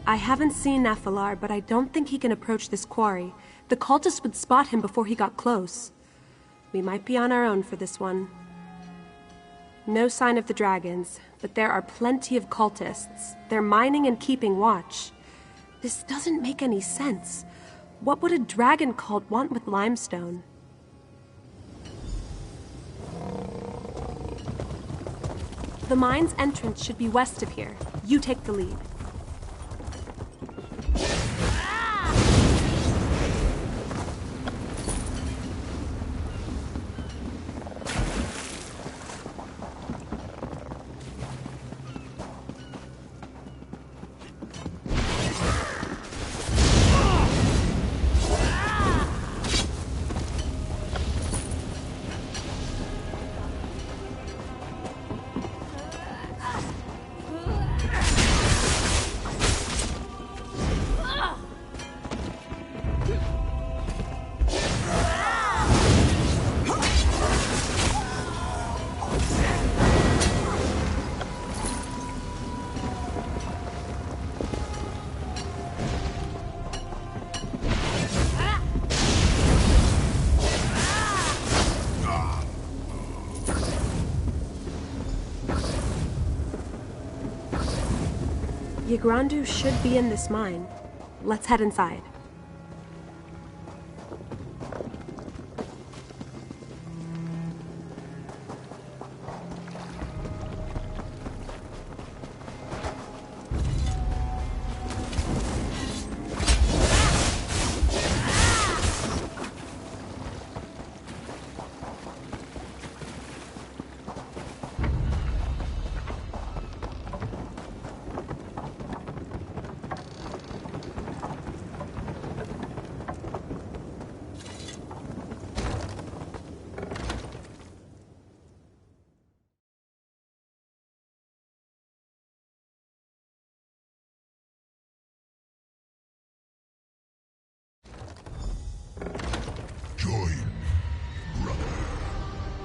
I haven't seen Nephilar, but I don't think he can approach this quarry. The cultists would spot him before he got close. We might be on our own for this one. No sign of the dragons, but there are plenty of cultists. They're mining and keeping watch. This doesn't make any sense. What would a dragon cult want with limestone? The mine's entrance should be west of here. You take the lead. Yagrandu should be in this mine. Let's head inside. Join me, brother.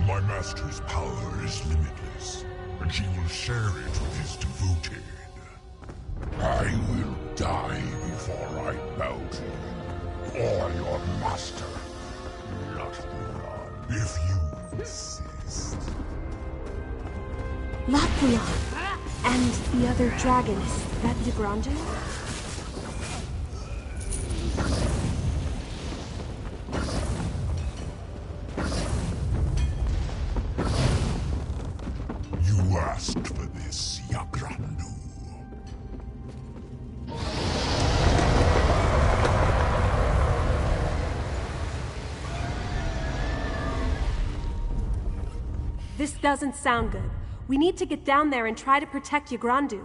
My master's power is limitless, and he will share it with his devoted. I will die before I bow to you, or your master, Lotbulan, if you insist. Lotbulan! And the other dragon, is that Yagrandu? You asked for this, Yagrandu. This doesn't sound good. We need to get down there and try to protect Yagrandu.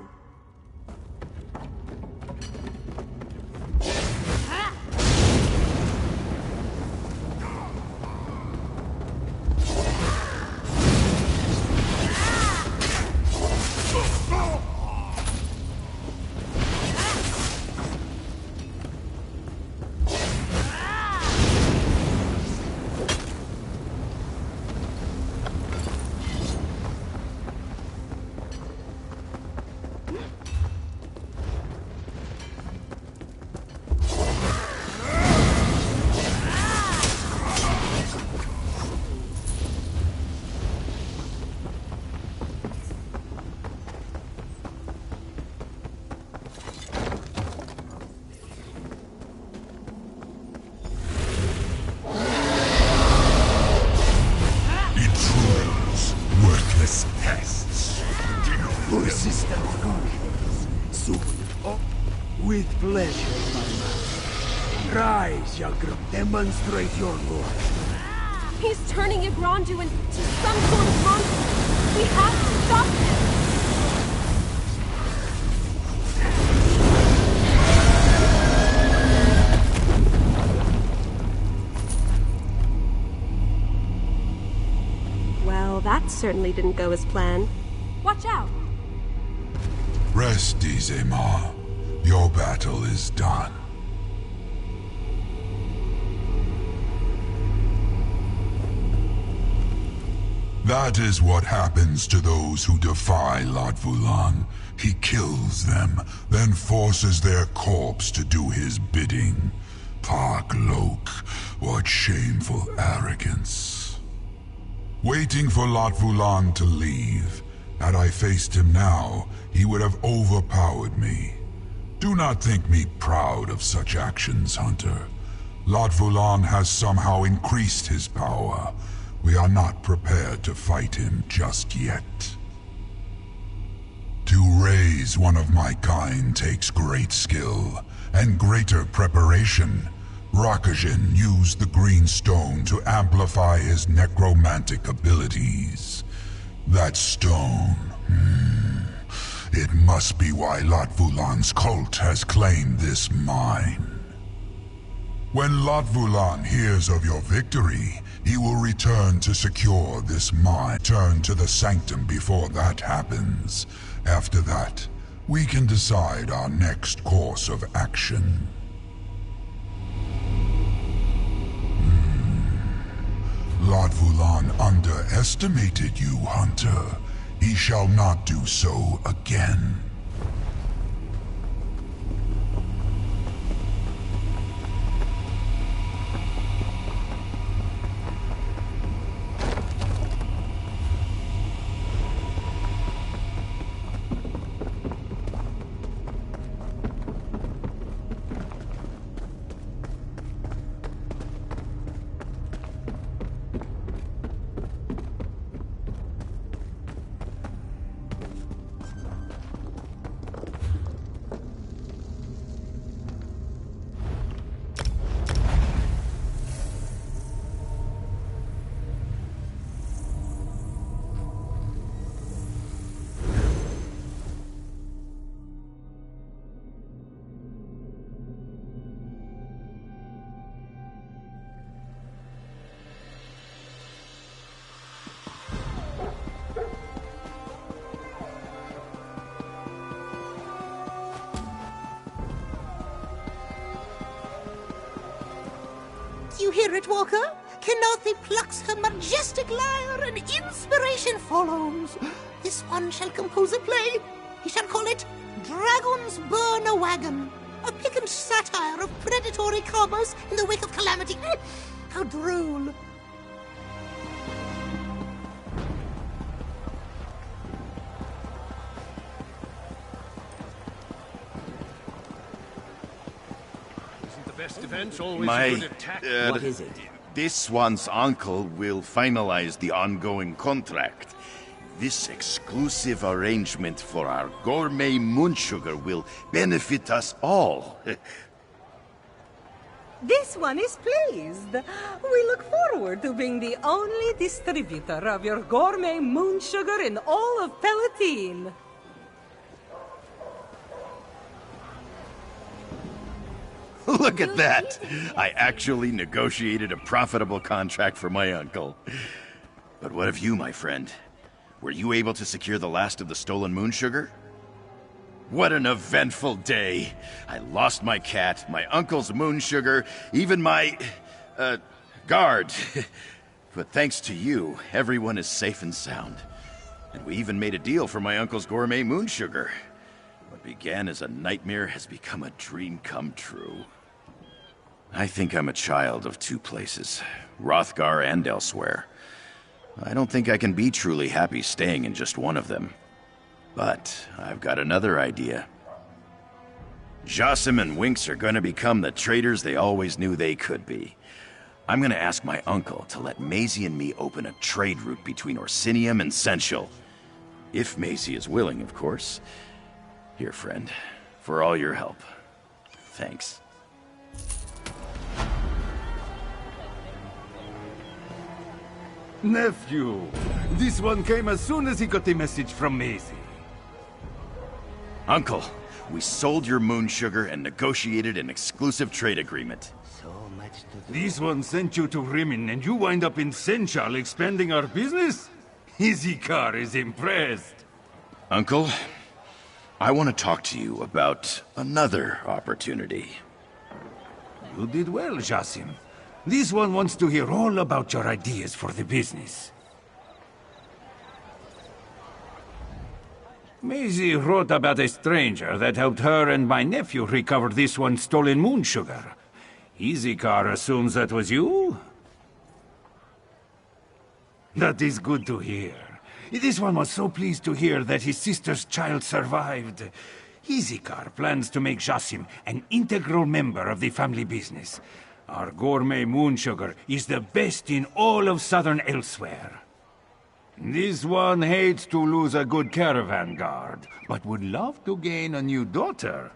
With pleasure, my man. Rise, Yagrandu. Demonstrate your glory. He's turning Yagrandu into some sort of monster. We have to stop him. Well, that certainly didn't go as planned. Watch out! Rest easy, Ma. Your battle is done. That is what happens to those who defy Latvulan. He kills them, then forces their corpse to do his bidding. Park Lok, what shameful arrogance. Waiting for Latvulan to leave. Had I faced him now, he would have overpowered me. Do not think me proud of such actions, Hunter. Latvulan has somehow increased his power. We are not prepared to fight him just yet. To raise one of my kind takes great skill, and greater preparation. Rakajin used the green stone to amplify his necromantic abilities. That stone... It must be why Latvulan's cult has claimed this mine. When Latvulan hears of your victory, he will return to secure this mine. Turn to the sanctum before that happens. After that, we can decide our next course of action. Latvulan underestimated you, Hunter. He shall not do so again. You hear it, Walker? Kenothi plucks her majestic lyre, and inspiration follows. This one shall compose a play. He shall call it Dragons Burn a Wagon, a piquant satire of predatory commerce in the wake of calamity. How droll. What is it? This one's uncle will finalize the ongoing contract. This exclusive arrangement for our gourmet moon sugar will benefit us all. This one is pleased. We look forward to being the only distributor of your gourmet moon sugar in all of Palatine. Look at that! I actually negotiated a profitable contract for my uncle. But what of you, my friend? Were you able to secure the last of the stolen moon sugar? What an eventful day! I lost my cat, my uncle's moon sugar, even my... guard. But thanks to you, everyone is safe and sound. And we even made a deal for my uncle's gourmet moon sugar. What began as a nightmare has become a dream come true. I think I'm a child of two places, Hrothgar and Elsweyr. I don't think I can be truly happy staying in just one of them. But I've got another idea. Josim and Winks are gonna become the traitors they always knew they could be. I'm gonna ask my uncle to let Maisie and me open a trade route between Orsinium and Sensual. If Maisie is willing, of course. Here, friend, for all your help. Thanks. Nephew, this one came as soon as he got the message from Maisie. Uncle, we sold your moon sugar and negotiated an exclusive trade agreement. So much to do. This one sent you to Rimin and you wind up in Senchal expanding our business? Izikar is impressed. Uncle, I want to talk to you about another opportunity. You did well, Josim. This one wants to hear all about your ideas for the business. Maisie wrote about a stranger that helped her and my nephew recover this one stolen moon sugar. Izikar assumes that was you? That is good to hear. This one was so pleased to hear that his sister's child survived. Izikar plans to make Jasim an integral member of the family business. Our gourmet moon sugar is the best in all of Southern Elsweyr. This one hates to lose a good caravan guard, but would love to gain a new daughter.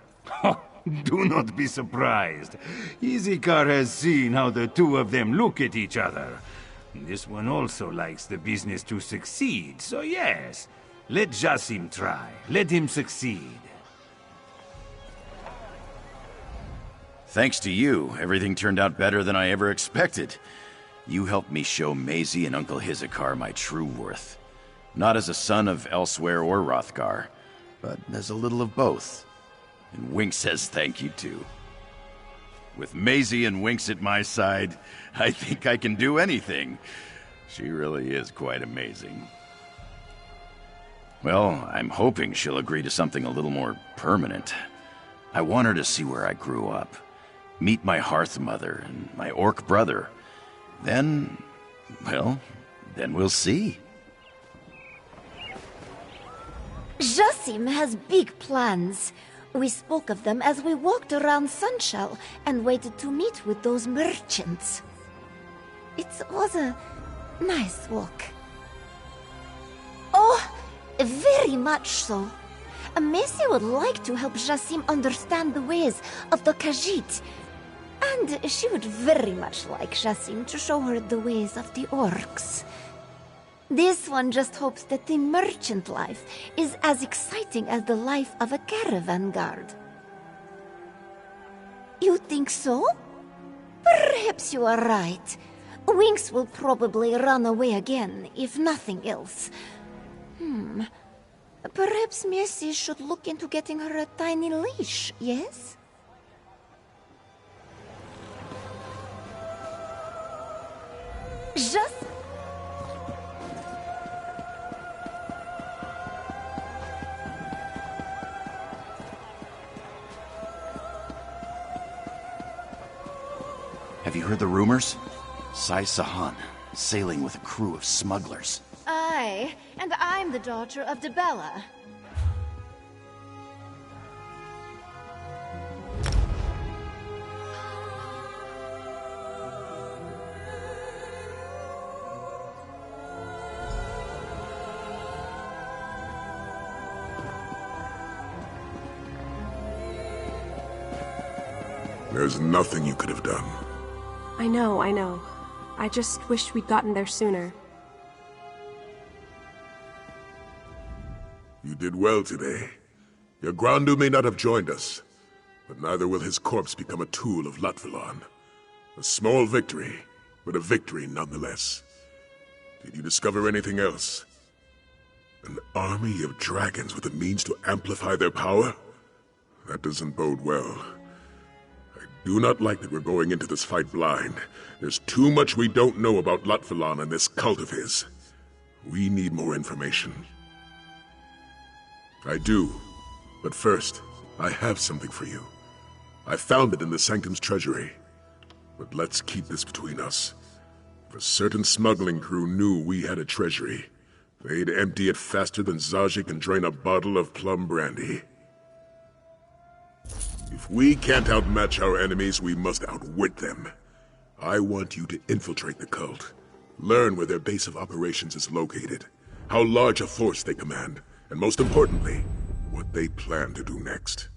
Do not be surprised. Izikar has seen how the two of them look at each other. This one also likes the business to succeed, so yes, let Jasim try. Let him succeed. Thanks to you, everything turned out better than I ever expected. You helped me show Maisie and Uncle Hizikar my true worth. Not as a son of Elsweyr or Hrothgar, but as a little of both. And Winks says thank you too. With Maisie and Winks at my side, I think I can do anything. She really is quite amazing. Well, I'm hoping she'll agree to something a little more permanent. I want her to see where I grew up. Meet my hearth mother and my orc brother. Then, well, then we'll see. Jasim has big plans. We spoke of them as we walked around Sunshell and waited to meet with those merchants. It was a nice walk. Oh, very much so. Messi would like to help Jasim understand the ways of the Khajiit. And she would very much like Jasim to show her the ways of the orcs. This one just hopes that the merchant life is as exciting as the life of a caravan guard. You think so? Perhaps you are right. Winks will probably run away again, if nothing else. Perhaps Messi should look into getting her a tiny leash, yes? Just... Have you heard the rumors? Sai Sahan, sailing with a crew of smugglers. Aye, and I'm the daughter of Debella. There's nothing you could have done. I know. I just wish we'd gotten there sooner. You did well today. Your Grandu may not have joined us, but neither will his corpse become a tool of Latvalon. A small victory, but a victory nonetheless. Did you discover anything else? An army of dragons with the means to amplify their power? That doesn't bode well. I do not like that we're going into this fight blind. There's too much we don't know about Latvalon and this cult of his. We need more information. I do. But first, I have something for you. I found it in the Sanctum's treasury. But let's keep this between us. If a certain smuggling crew knew we had a treasury, they'd empty it faster than Zaji can drain a bottle of plum brandy. If we can't outmatch our enemies, we must outwit them. I want you to infiltrate the cult. Learn where their base of operations is located, how large a force they command, and most importantly, what they plan to do next.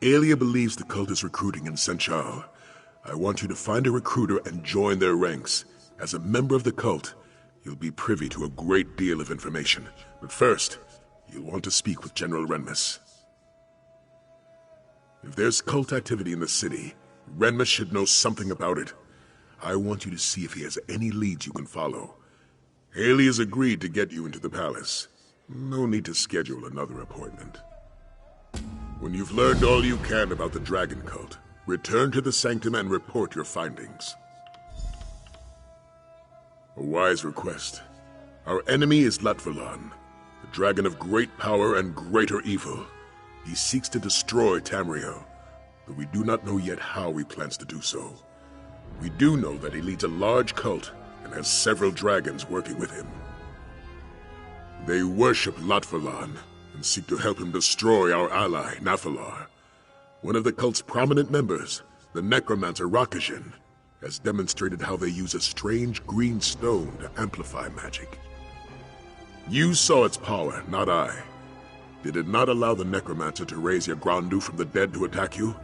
Aelia believes the cult is recruiting in Senchal. I want you to find a recruiter and join their ranks. As a member of the cult, you'll be privy to a great deal of information. But first, you'll want to speak with General Renmus. If there's cult activity in the city, Renmus should know something about it. I want you to see if he has any leads you can follow. Haley has agreed to get you into the palace. No need to schedule another appointment. When you've learned all you can about the Dragon Cult, return to the Sanctum and report your findings. A wise request. Our enemy is Latvalon. the dragon of great power and greater evil. He seeks to destroy Tamriel, but we do not know yet how he plans to do so. We do know that he leads a large cult and has several dragons working with him. They worship Lotfalan and seek to help him destroy our ally, Nafalar. One of the cult's prominent members, the necromancer Rakajin, has demonstrated how they use a strange green stone to amplify magic. You saw its power, not I. Did it not allow the necromancer to raise Yagrandu from the dead to attack you?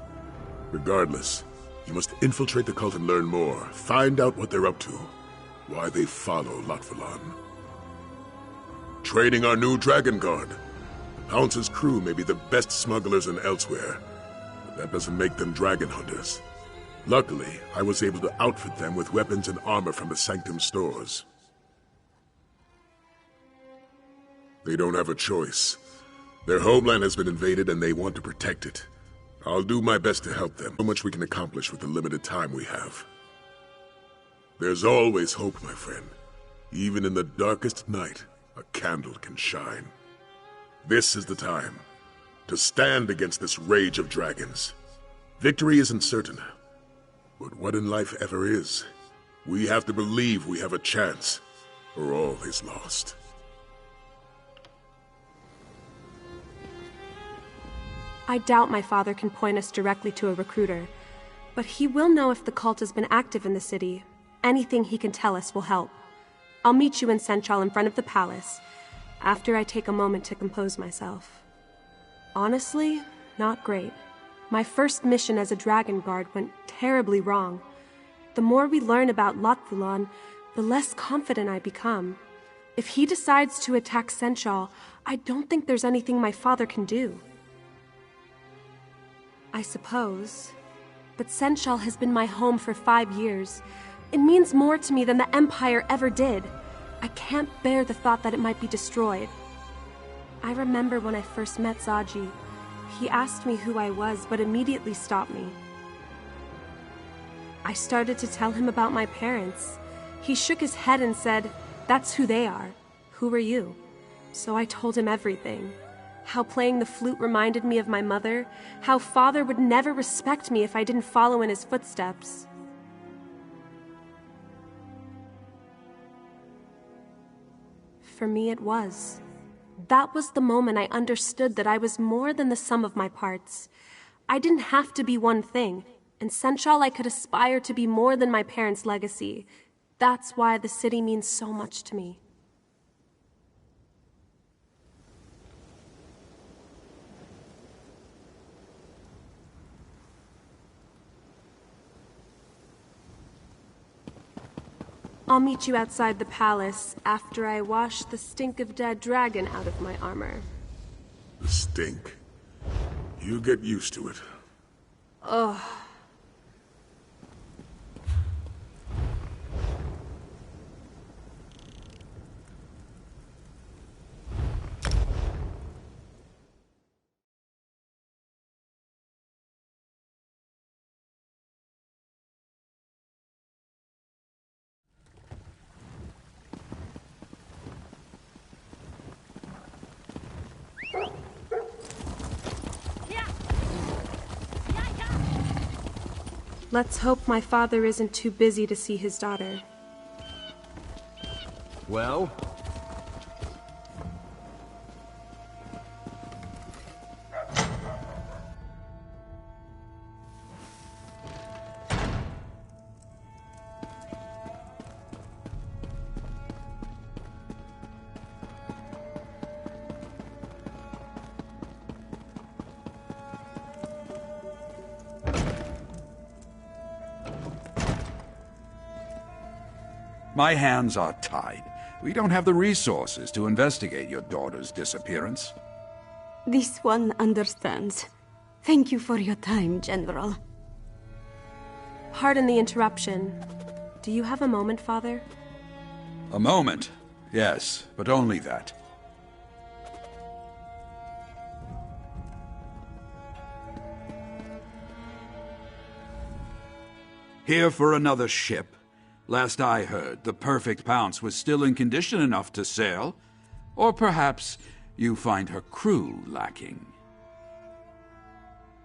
Regardless, you must infiltrate the cult and learn more. Find out what they're up to. Why they follow Lotfalan. Training our new Dragon Guard. Pounce's crew may be the best smugglers in Elsweyr, but that doesn't make them dragon hunters. Luckily, I was able to outfit them with weapons and armor from the Sanctum stores. They don't have a choice. Their homeland has been invaded and they want to protect it. I'll do my best to help them. So much we can accomplish with the limited time we have. There's always hope, my friend. Even in the darkest night, a candle can shine. This is the time to stand against this rage of dragons. Victory isn't certain, but what in life ever is? We have to believe we have a chance, or all is lost. I doubt my father can point us directly to a recruiter, but he will know if the cult has been active in the city. Anything he can tell us will help. I'll meet you in Senchal in front of the palace, after I take a moment to compose myself. Honestly, not great. My first mission as a Dragon Guard went terribly wrong. The more we learn about Lotfulan, the less confident I become. If he decides to attack Senchal, I don't think there's anything my father can do. I suppose. But Senchal has been my home for 5 years. It means more to me than the Empire ever did. I can't bear the thought that it might be destroyed. I remember when I first met Zaji. He asked me who I was, but immediately stopped me. I started to tell him about my parents. He shook his head and said, "That's who they are. Who are you?" So I told him everything. How playing the flute reminded me of my mother, how father would never respect me if I didn't follow in his footsteps. For me it was. That was the moment I understood that I was more than the sum of my parts. I didn't have to be one thing. In Senchal I could aspire to be more than my parents' legacy. That's why the city means so much to me. I'll meet you outside the palace after I wash the stink of dead dragon out of my armor. The stink? You get used to it. Ugh. Let's hope my father isn't too busy to see his daughter. Well? My hands are tied. We don't have the resources to investigate your daughter's disappearance. This one understands. Thank you for your time, General. Pardon the interruption. Do you have a moment, Father? A moment, yes, but only that. Here for another ship. Last I heard, the Perfect Pounce was still in condition enough to sail. Or perhaps you find her crew lacking.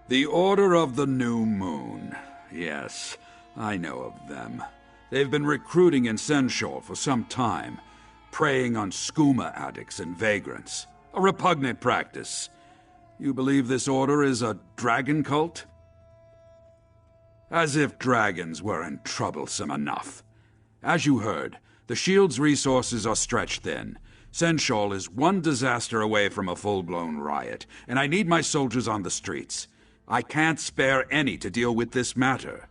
The Order of the New Moon. Yes, I know of them. They've been recruiting in Senshal for some time, preying on skooma addicts and vagrants. A repugnant practice. You believe this order is a dragon cult? As if dragons weren't troublesome enough. As you heard, the Shield's resources are stretched thin. Senshal is one disaster away from a full-blown riot, and I need my soldiers on the streets. I can't spare any to deal with this matter.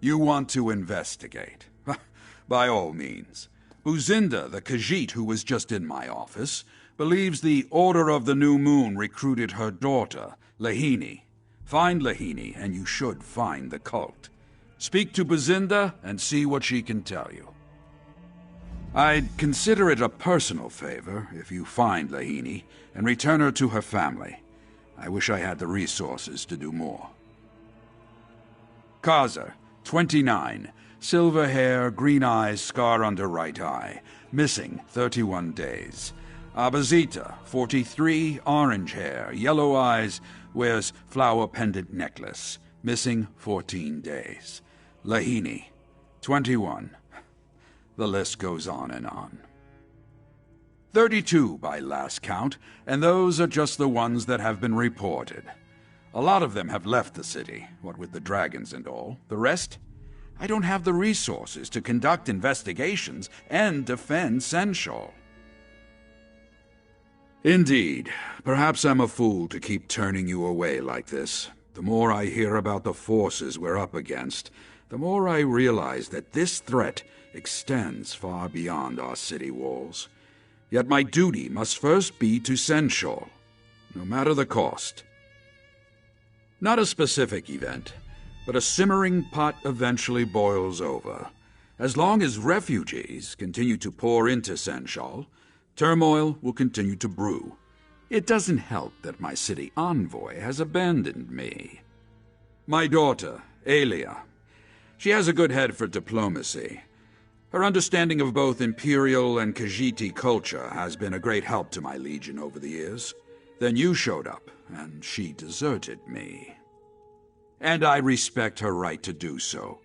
You want to investigate? By all means. Buzinda, the Khajiit who was just in my office, believes the Order of the New Moon recruited her daughter, Lahini. Find Lahini, and you should find the cult. Speak to Buzinda and see what she can tell you. I'd consider it a personal favor if you find Lahini and return her to her family. I wish I had the resources to do more. Kaza, 29. Silver hair, green eyes, scar under right eye. Missing 31 days. Abazita, 43. Orange hair, yellow eyes, wears flower pendant necklace. Missing 14 days. Lahini, 21. The list goes on and on. 32 by last count, and those are just the ones that have been reported. A lot of them have left the city, what with the dragons and all. The rest? I don't have the resources to conduct investigations and defend Senshal. Indeed. Perhaps I'm a fool to keep turning you away like this. The more I hear about the forces we're up against, the more I realize that this threat extends far beyond our city walls. Yet my duty must first be to Senshal, no matter the cost. Not a specific event, but a simmering pot eventually boils over. As long as refugees continue to pour into Senshal, turmoil will continue to brew. It doesn't help that my city envoy has abandoned me. My daughter, Aelia. She has a good head for diplomacy. Her understanding of both Imperial and Khajiiti culture has been a great help to my legion over the years. Then you showed up, and she deserted me. And I respect her right to do so.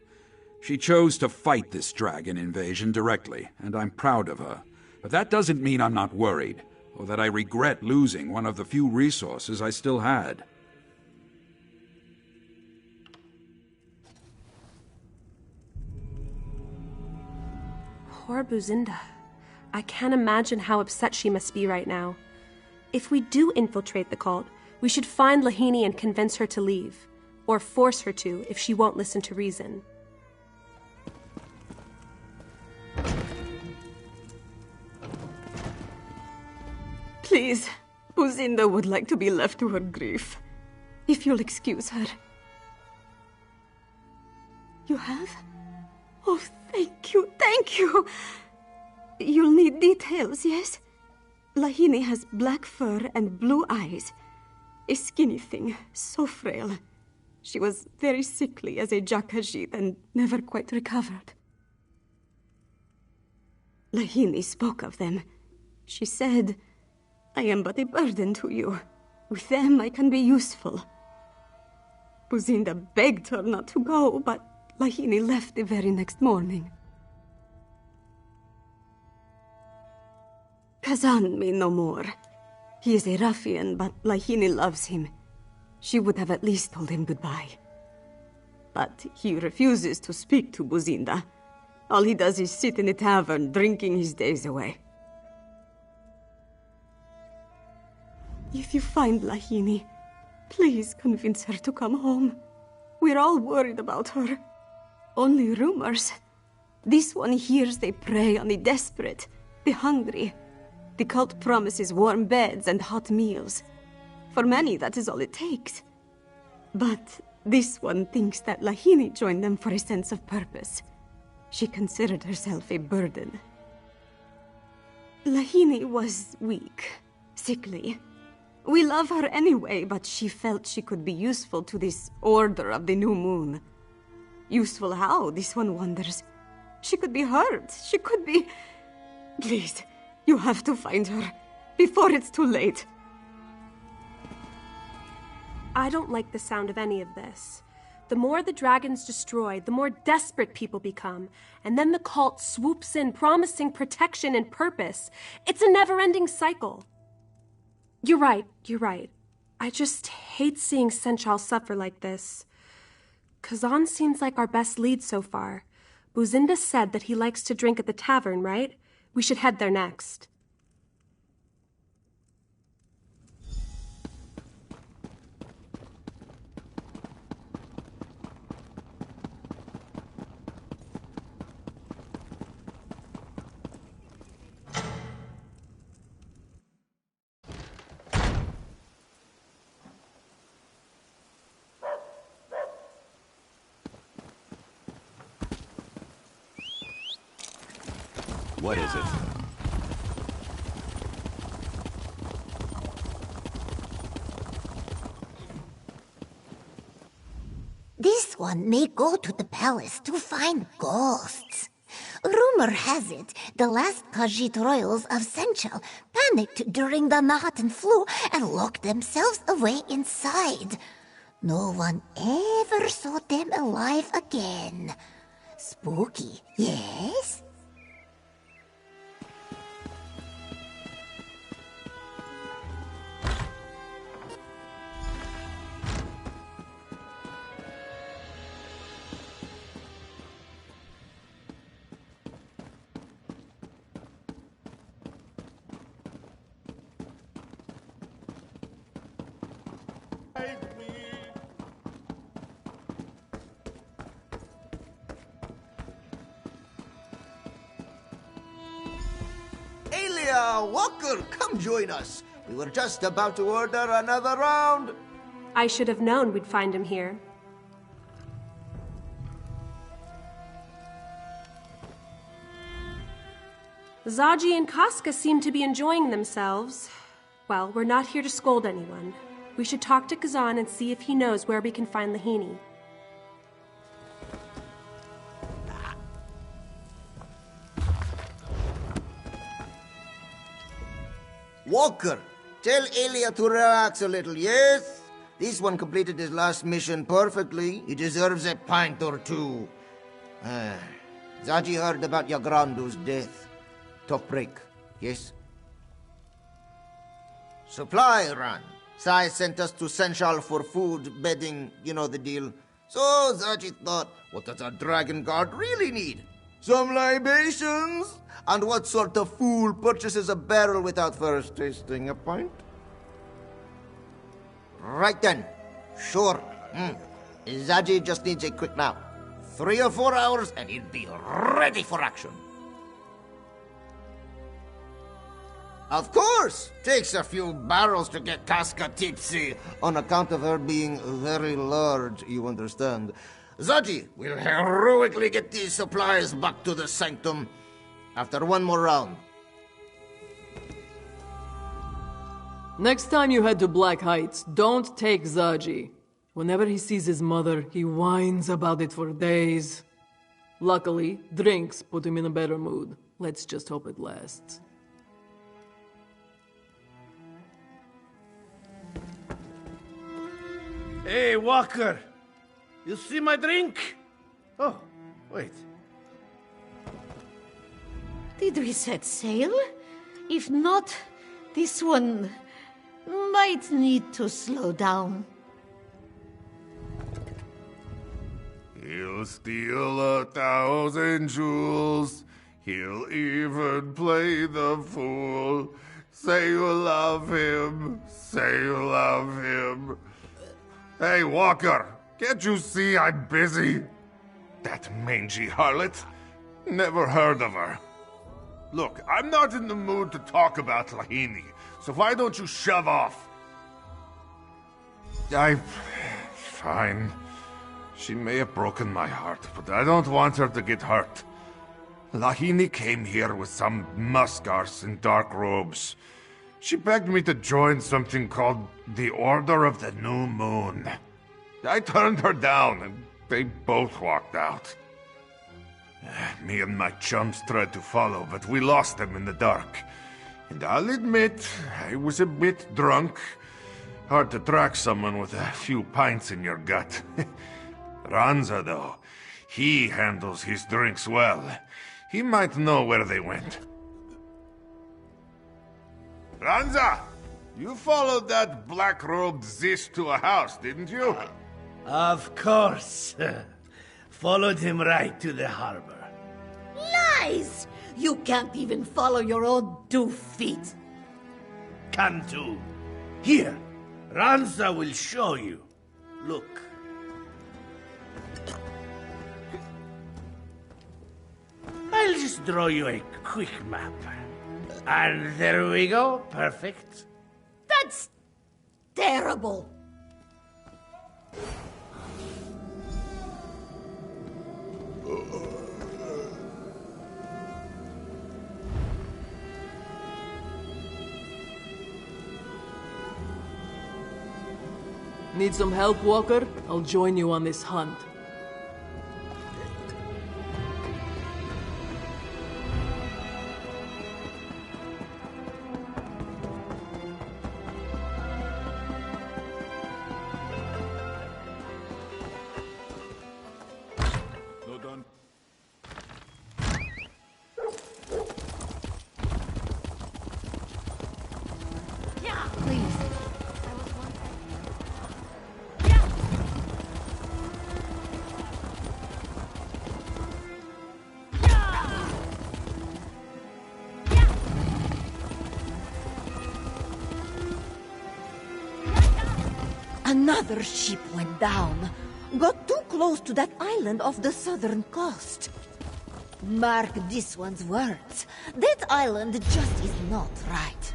She chose to fight this dragon invasion directly, and I'm proud of her. But that doesn't mean I'm not worried, or that I regret losing one of the few resources I still had. Poor Buzinda. I can't imagine how upset she must be right now. If we do infiltrate the cult, we should find Lahini and convince her to leave. Or force her to, if she won't listen to reason. Please, Buzinda would like to be left to her grief. If you'll excuse her. You have? Oh, thank you, thank you! You'll need details, yes? Lahini has black fur and blue eyes. A skinny thing, so frail. She was very sickly as a Jakajit and never quite recovered. Lahini spoke of them. She said, I am but a burden to you. With them I can be useful. Buzinda begged her not to go, but Lahini left the very next morning. Kazan me no more. He is a ruffian, but Lahini loves him. She would have at least told him goodbye. But he refuses to speak to Buzinda. All he does is sit in a tavern, drinking his days away. If you find Lahini, please convince her to come home. We're all worried about her. Only rumors. This one hears they prey on the desperate, the hungry. The cult promises warm beds and hot meals. For many, that is all it takes. But this one thinks that Lahini joined them for a sense of purpose. She considered herself a burden. Lahini was weak, sickly. We love her anyway, but she felt she could be useful to this Order of the New Moon. Useful how, this one wonders. She could be hurt. She could be... Please, You have to find her, before it's too late. I don't like the sound of any of this. The more the dragons destroy, the more desperate people become. And then the cult swoops in, promising protection and purpose. It's a never-ending cycle. You're right. I just hate seeing Senchal suffer like this. Kazan seems like our best lead so far. Buzinda said that he likes to drink at the tavern, right? We should head there next. What is it? This one may go to the palace to find ghosts. Rumor has it the last Khajiit royals of Senchal panicked during the Nahatan flu and locked themselves away inside. No one ever saw them alive again. Spooky, yes? Walker, come join us. We were just about to order another round. I should have known we'd find him here. Zaji and Casca seem to be enjoying themselves. Well, we're not here to scold anyone. We should talk to Kazan and see if he knows where we can find Lahini. Walker, tell Elia to relax a little, yes? This one completed his last mission perfectly. He deserves a pint or two. Zaji heard about Yagrandu's death. Tough break, yes? Supply run. Sai sent us to Senchal for food, bedding, you know the deal. So Zaji thought, what does a dragon guard really need? Some libations? And what sort of fool purchases a barrel without first tasting a pint? Right then. Sure. Zaji just needs a quick nap. 3 or 4 hours and he'll be ready for action. Of course! Takes a few barrels to get Casca tipsy, on account of her being very large, you understand. Zaji will heroically get these supplies back to the sanctum after one more round. Next time you head to Black Heights, don't take Zaji. Whenever he sees his mother, he whines about it for days. Luckily, drinks put him in a better mood. Let's just hope it lasts. Hey, Walker! You see my drink? Oh, wait. Did we set sail? If not, this one might need to slow down. He'll steal 1,000 jewels. He'll even play the fool. Say you love him. Say you love him. Hey, Walker, can't you see I'm busy? That mangy harlot? Never heard of her. Look, I'm not in the mood to talk about Lahini, so why don't you shove off? Fine. She may have broken my heart, but I don't want her to get hurt. Lahini came here with some muskars in dark robes. She begged me to join something called the Order of the New Moon. I turned her down, and they both walked out. Me and my chums tried to follow, but we lost them in the dark. And I'll admit, I was a bit drunk. Hard to track someone with a few pints in your gut. Ranza, though, he handles his drinks well. He might know where they went. Ranza! You followed that black-robed Zis to a house, didn't you? Of course. Followed him right to the harbor. Lies! You can't even follow your own 2 feet. Cantu. Here, Ranza will show you. Look. I'll just draw you a quick map. And there we go. Perfect. That's terrible. Need some help, Walker? I'll join you on this hunt. Another ship went down. Got too close to that island off the southern coast. Mark this one's words. That island just is not right.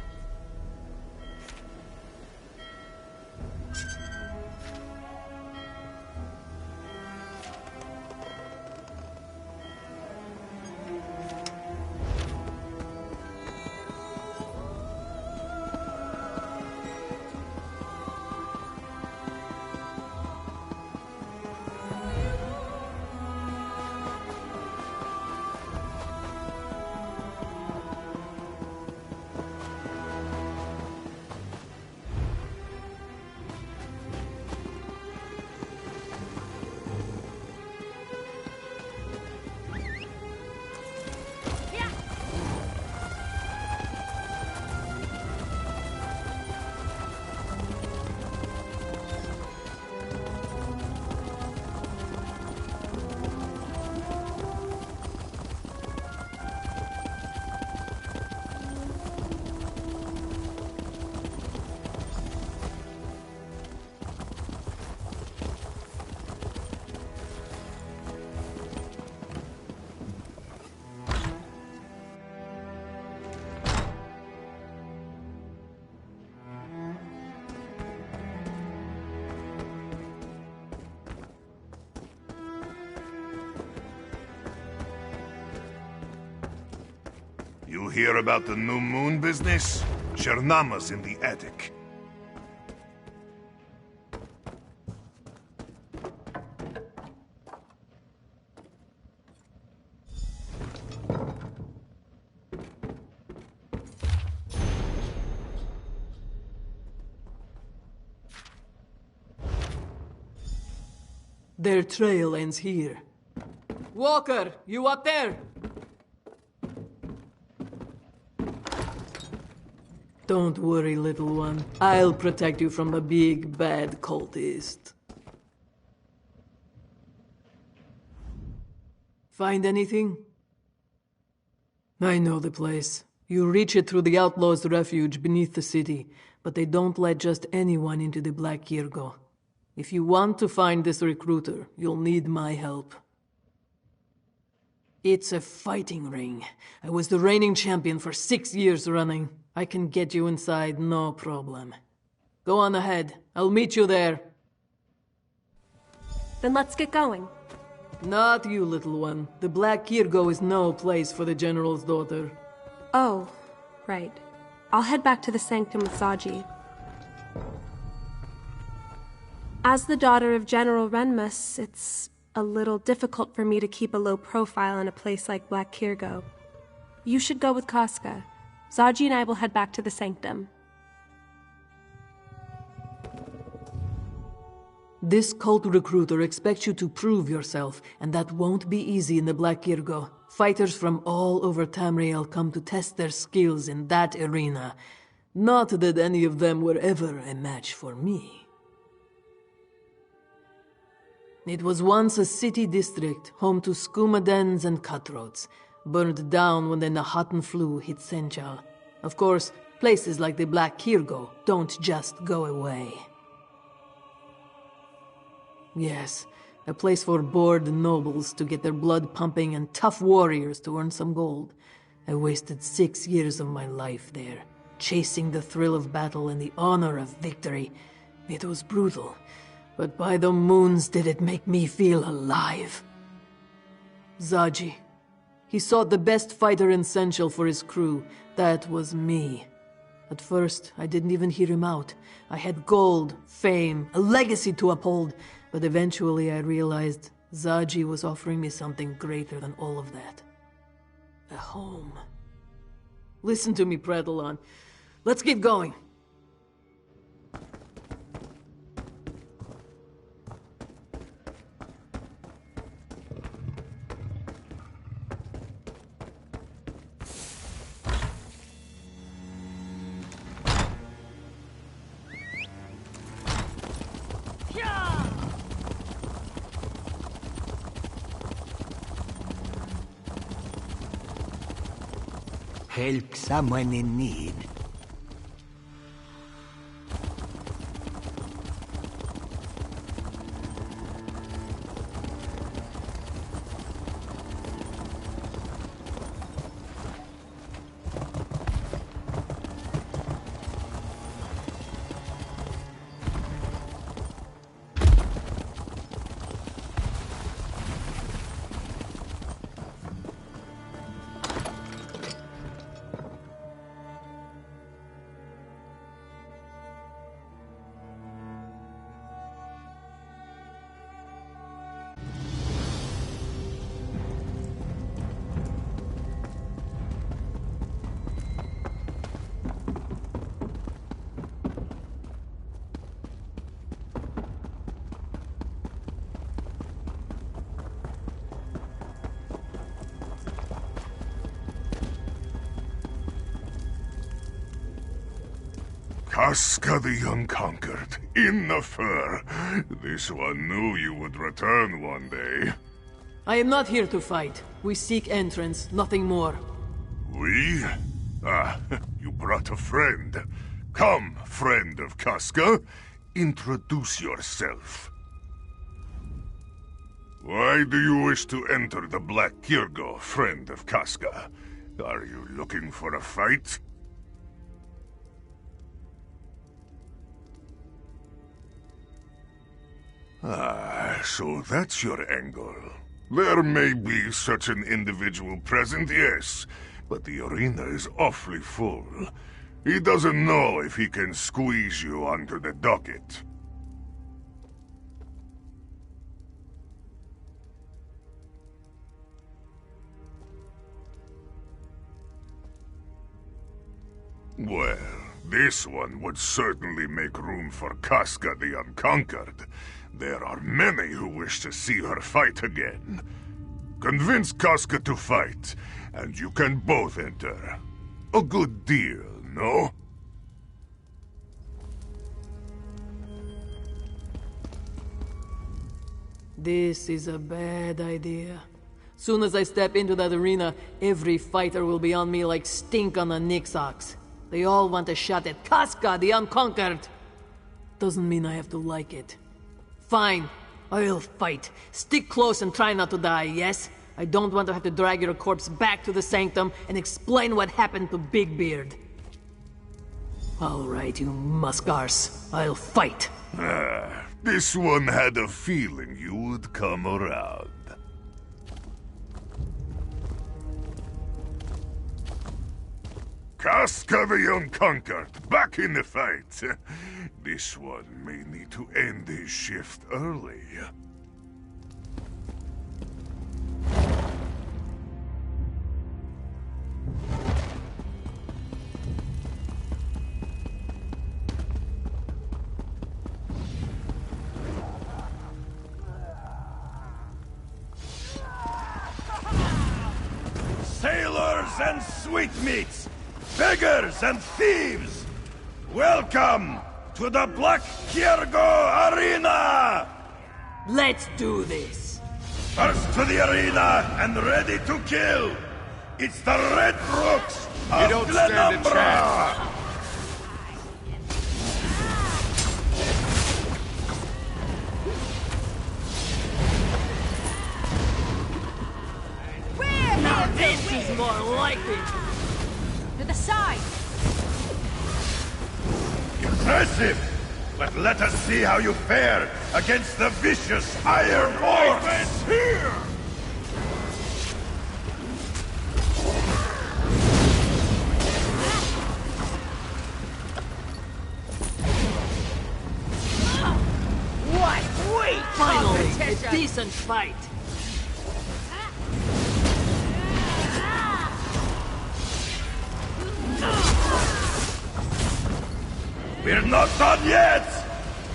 You hear about the new moon business? Chernama's in the attic. Their trail ends here. Walker, you up there? Don't worry, little one. I'll protect you from the big, bad cultist. Find anything? I know the place. You reach it through the Outlaws' refuge beneath the city, but they don't let just anyone into the Black Kirgo. If you want to find this recruiter, you'll need my help. It's a fighting ring. I was the reigning champion for 6 years running. I can get you inside, no problem. Go on ahead. I'll meet you there. Then let's get going. Not you, little one. The Black Kirgo is no place for the General's daughter. Oh, right. I'll head back to the Sanctum with Zaji. As the daughter of General Renmus, it's a little difficult for me to keep a low profile in a place like Black Kirgo. You should go with Casca. Zaji and I will head back to the sanctum. This cult recruiter expects you to prove yourself, and that won't be easy in the Black Kirgo. Fighters from all over Tamriel come to test their skills in that arena. Not that any of them were ever a match for me. It was once a city district, home to skooma dens and cutthroats, burned down when the Nahatan flu hit Senchal. Of course, places like the Black Kirgo don't just go away. Yes, a place for bored nobles to get their blood pumping and tough warriors to earn some gold. I wasted 6 years of my life there, chasing the thrill of battle and the honor of victory. It was brutal, but by the moons did it make me feel alive. Zaji. He sought the best fighter in Senchal for his crew. That was me. At first, I didn't even hear him out. I had gold, fame, a legacy to uphold, but eventually I realized Zaji was offering me something greater than all of that. A home. Listen to me, Predalon. Let's get going. Help someone in need. Casca the Unconquered, in the fur. This one knew you would return one day. I am not here to fight. We seek entrance, nothing more. We? Ah, you brought a friend. Come, friend of Casca. Introduce yourself. Why do you wish to enter the Black Kirgo, friend of Casca? Are you looking for a fight? Ah, so that's your angle. There may be such an individual present, yes, but the arena is awfully full. He doesn't know if he can squeeze you onto the docket. Well, this one would certainly make room for Casca the Unconquered. There are many who wish to see her fight again. Convince Casca to fight, and you can both enter. A good deal, no? This is a bad idea. Soon as I step into that arena, every fighter will be on me like stink on a Nix ox. They all want a shot at Casca the Unconquered. Doesn't mean I have to like it. Fine, I'll fight. Stick close and try not to die, yes? I don't want to have to drag your corpse back to the sanctum and explain what happened to Big Beard. All right, you muskars, I'll fight. Ah, this one had a feeling you would come around. Casca the Unconquered, back in the fight. This one may need to end his shift early. and sweetmeats, beggars and thieves, welcome to the Black Kiergo Arena! Let's do this! First to the arena and ready to kill! It's the Red Brooks of You don't stand a Glenumbra! chance. Now this is more like it! To the side! Impressive! But let us see how you fare against the vicious Iron Horse! Here! What? Wait! Finally, a decent fight! We're not done yet!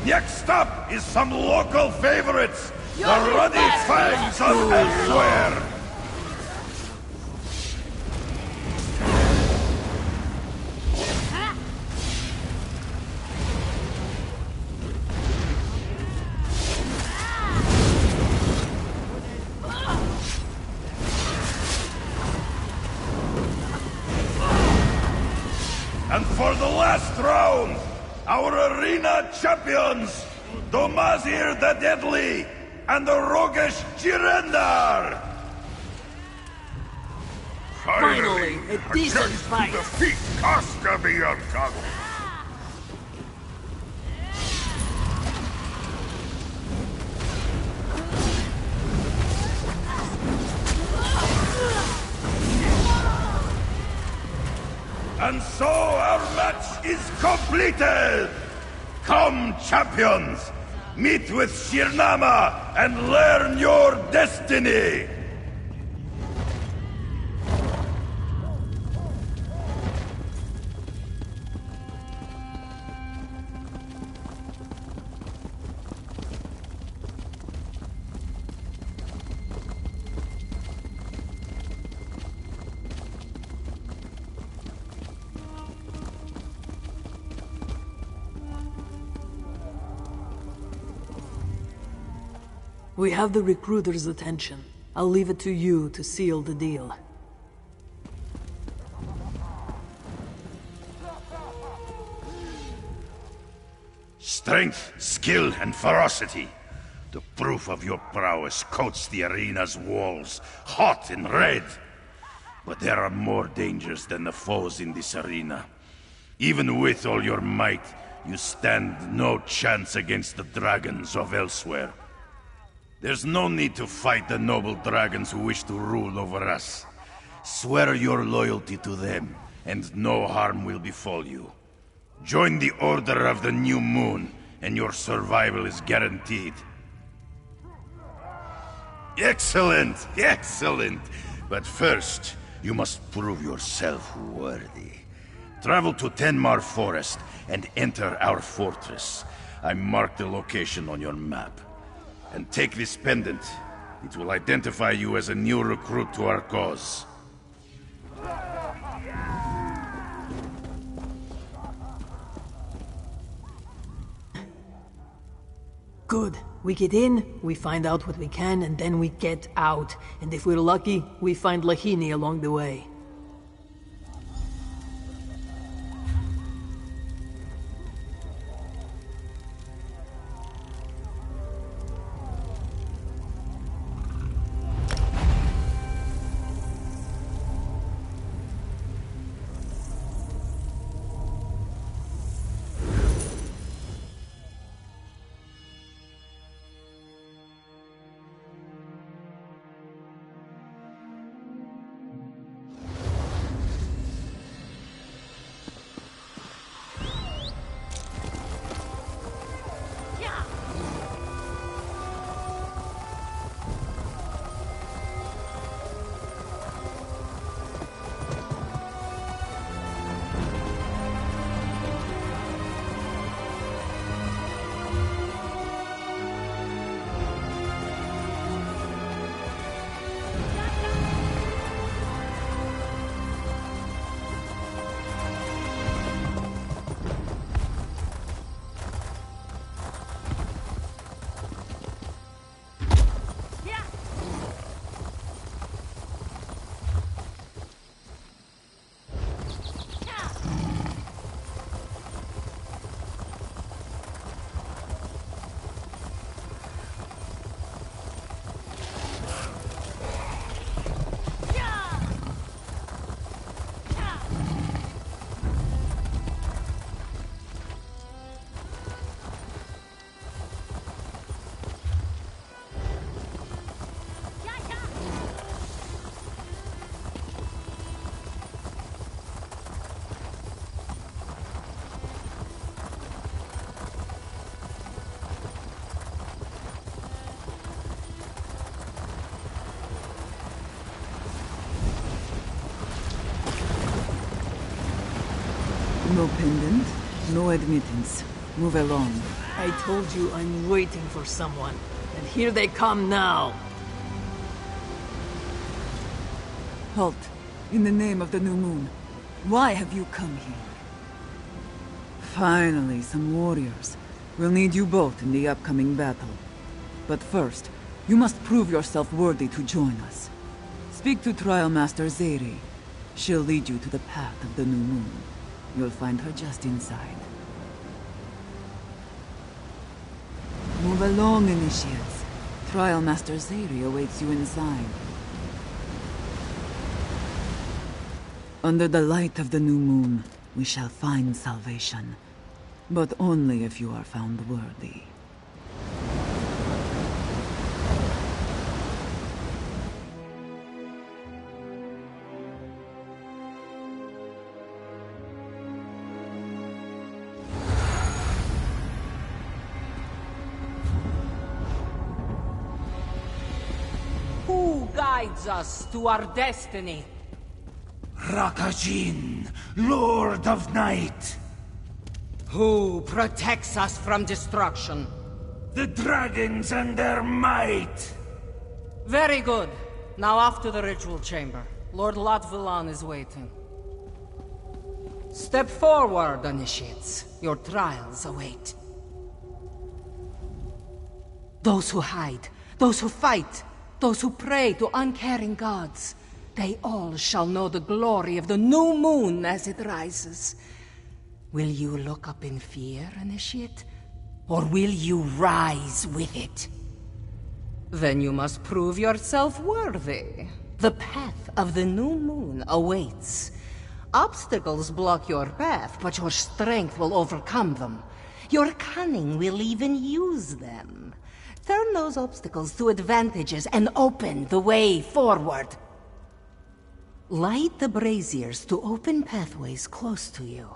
Next up is some local favorites! The Ruddy Fangs of Elsweyr! And for the last round, our arena champions, Domazir the Deadly and the roguish Jirendar! Finally, a decent fight! Defeat Costa Bianca! And so our match is completed! Come, champions! Meet with Shirnama and learn your destiny! We have the recruiter's attention. I'll leave it to you to seal the deal. Strength, skill, and ferocity. The proof of your prowess coats the arena's walls, hot and red. But there are more dangers than the foes in this arena. Even with all your might, you stand no chance against the dragons of Elsweyr. There's no need to fight the noble dragons who wish to rule over us. Swear your loyalty to them, and no harm will befall you. Join the Order of the New Moon, and your survival is guaranteed. Excellent! Excellent! But first, you must prove yourself worthy. Travel to Tenmar Forest, and enter our fortress. I marked the location on your map. And take this pendant. It will identify you as a new recruit to our cause. Good. We get in, we find out what we can, and then we get out. And if we're lucky, we find Lahini along the way. No pendant, no admittance. Move along. I told you I'm waiting for someone, and here they come now. Halt. In the name of the new moon. Why have you come here? Finally, some warriors. We'll need you both in the upcoming battle. But first, you must prove yourself worthy to join us. Speak to Trial Master Zeri. She'll lead you to the path of the new moon. You'll find her just inside. Move along, initiates. Trial Master Zeri awaits you inside. Under the light of the new moon, we shall find salvation. But only if you are found worthy. Who guides us to our destiny? Rakajin, Lord of Night. Who protects us from destruction? The dragons and their might. Very good. Now off to the ritual chamber. Lord Latvilan is waiting. Step forward, initiates. Your trials await. Those who hide, those who fight, those who pray to uncaring gods, they all shall know the glory of the new moon as it rises. Will you look up in fear, initiate? Or will you rise with it? Then you must prove yourself worthy. The path of the new moon awaits. Obstacles block your path, but your strength will overcome them. Your cunning will even use them. Turn those obstacles to advantages and open the way forward. Light the braziers to open pathways close to you.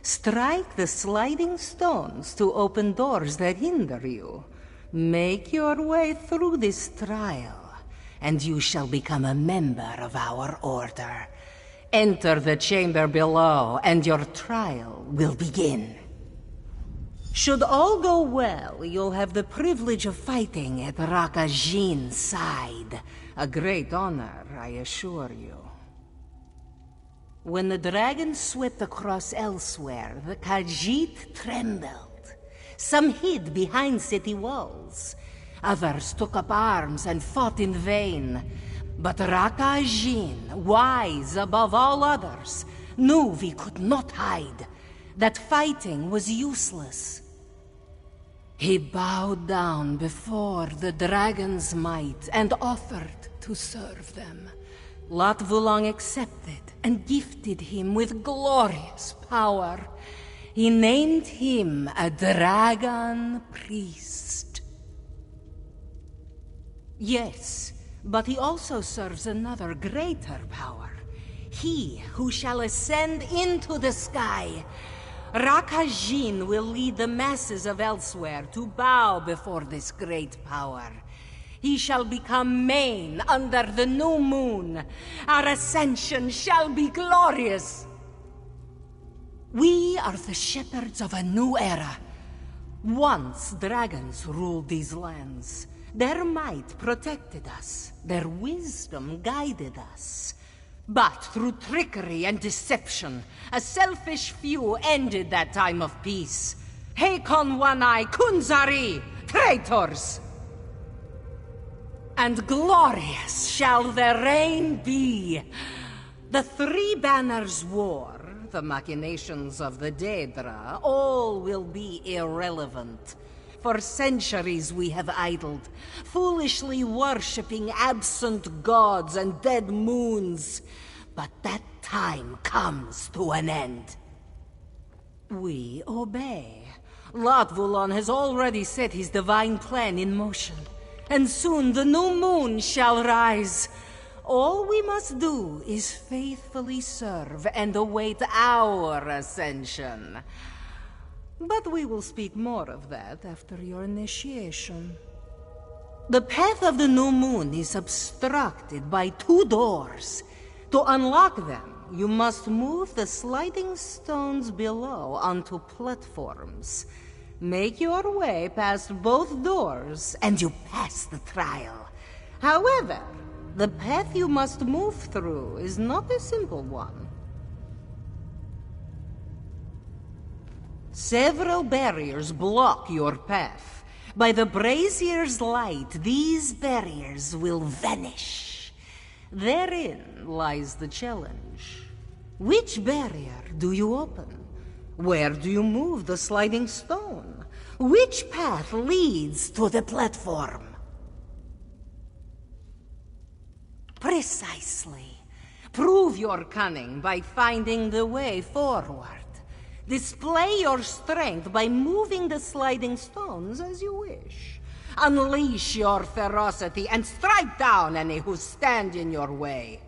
Strike the sliding stones to open doors that hinder you. Make your way through this trial, and you shall become a member of our order. Enter the chamber below, and your trial will begin. Should all go well, you'll have the privilege of fighting at Rakajin's side. A great honor, I assure you. When the dragon swept across Elsweyr, the Khajiit trembled. Some hid behind city walls. Others took up arms and fought in vain. But Rakajin, wise above all others, knew we could not hide, that fighting was useless. He bowed down before the dragon's might and offered to serve them. Latvulang accepted and gifted him with glorious power. He named him a dragon priest. Yes, but he also serves another greater power. He who shall ascend into the sky. Rakajin will lead the masses of Elsweyr to bow before this great power. He shall become main under the new moon. Our ascension shall be glorious. We are the shepherds of a new era. Once dragons ruled these lands. Their might protected us. Their wisdom guided us. But through trickery and deception, a selfish few ended that time of peace. Hakon One-Eye Kunzari, traitors! And glorious shall their reign be. The Three Banners War, the machinations of the Daedra, all will be irrelevant. For centuries we have idled, foolishly worshipping absent gods and dead moons. But that time comes to an end. We obey. Latvulan has already set his divine plan in motion. And soon the new moon shall rise. All we must do is faithfully serve and await our ascension. But we will speak more of that after your initiation. The path of the new moon is obstructed by 2 doors. To unlock them, you must move the sliding stones below onto platforms. Make your way past both doors, and you pass the trial. However, the path you must move through is not a simple one. Several barriers block your path. By the brazier's light, these barriers will vanish. Therein lies the challenge. Which barrier do you open? Where do you move the sliding stone? Which path leads to the platform? Precisely. Prove your cunning by finding the way forward. Display your strength by moving the sliding stones as you wish. Unleash your ferocity and strike down any who stand in your way.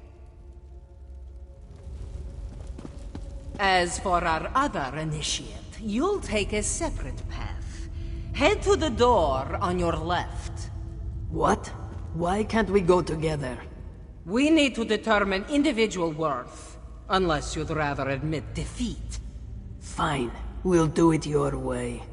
As for our other initiate, you'll take a separate path. Head to the door on your left. What? Why can't we go together? We need to determine individual worth, unless you'd rather admit defeat. Fine. We'll do it your way.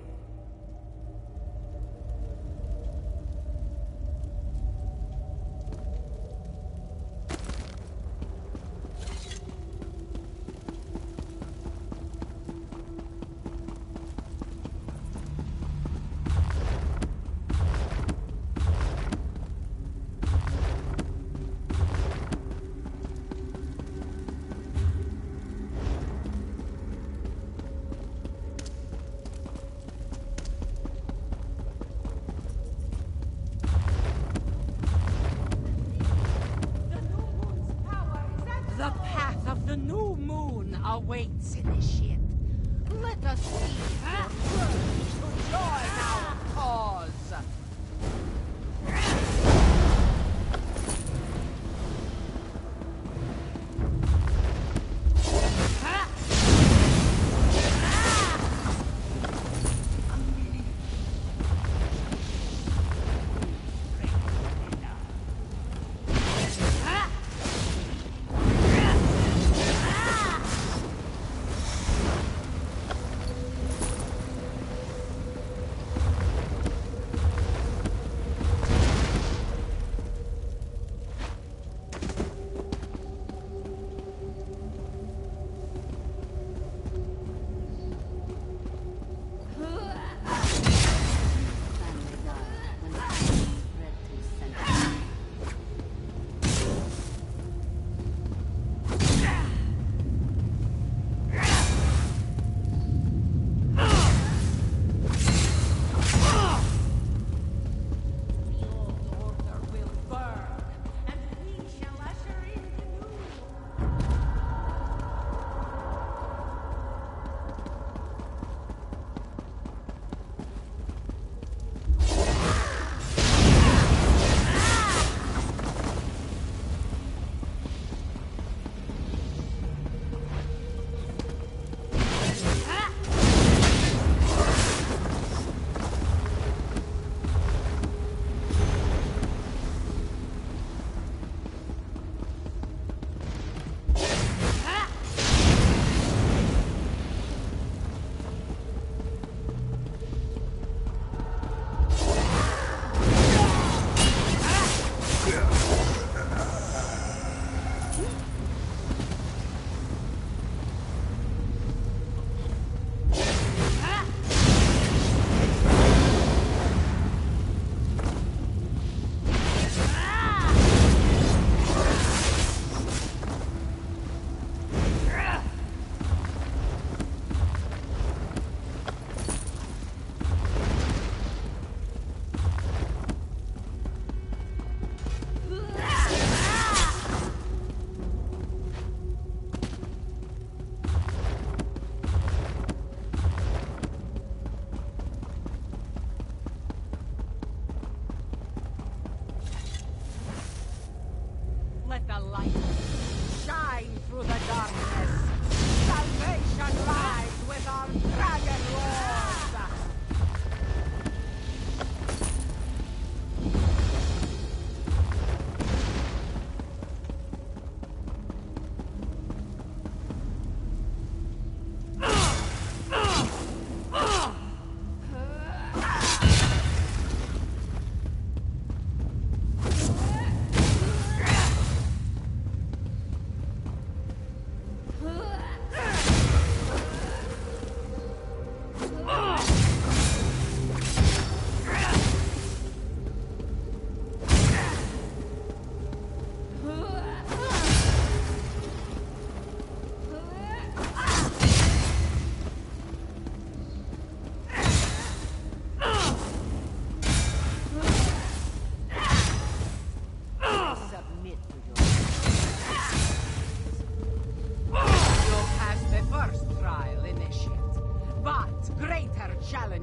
The path of the new moon awaits, initiate. Let us see your courage to join our cause.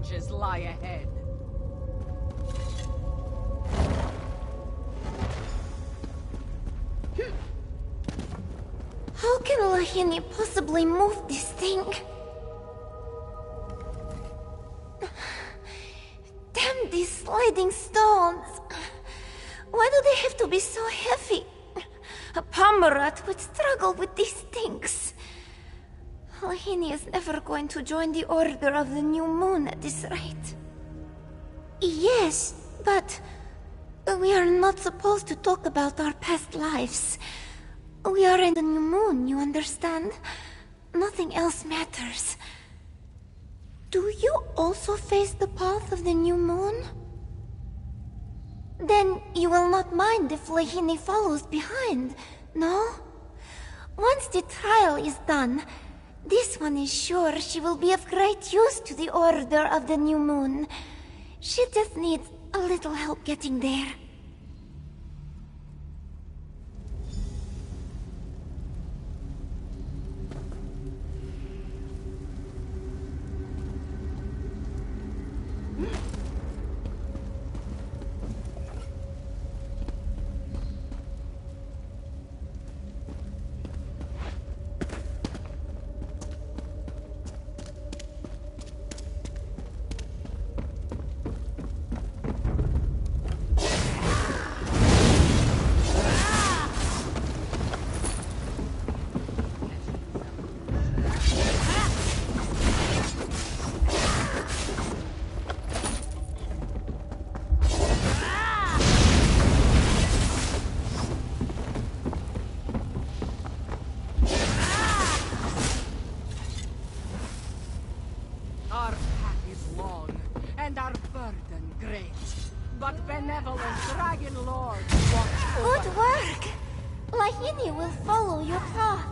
challenges lie ahead. How can Lahini possibly move this thing? Damn these sliding stones! Why do they have to be so heavy? A Pomerat would struggle with these things. Lahini is never going to join the Order of the New Moon at this rate. Yes, but we are not supposed to talk about our past lives. We are in the New Moon, you understand? Nothing else matters. Do you also face the path of the New Moon? Then you will not mind if Lahini follows behind, no? Once the trial is done, this one is sure she will be of great use to the Order of the New Moon. She just needs a little help getting there. Our path is long, and our burden great. But benevolent dragon lords watch over. Good work! Lahini will follow your path.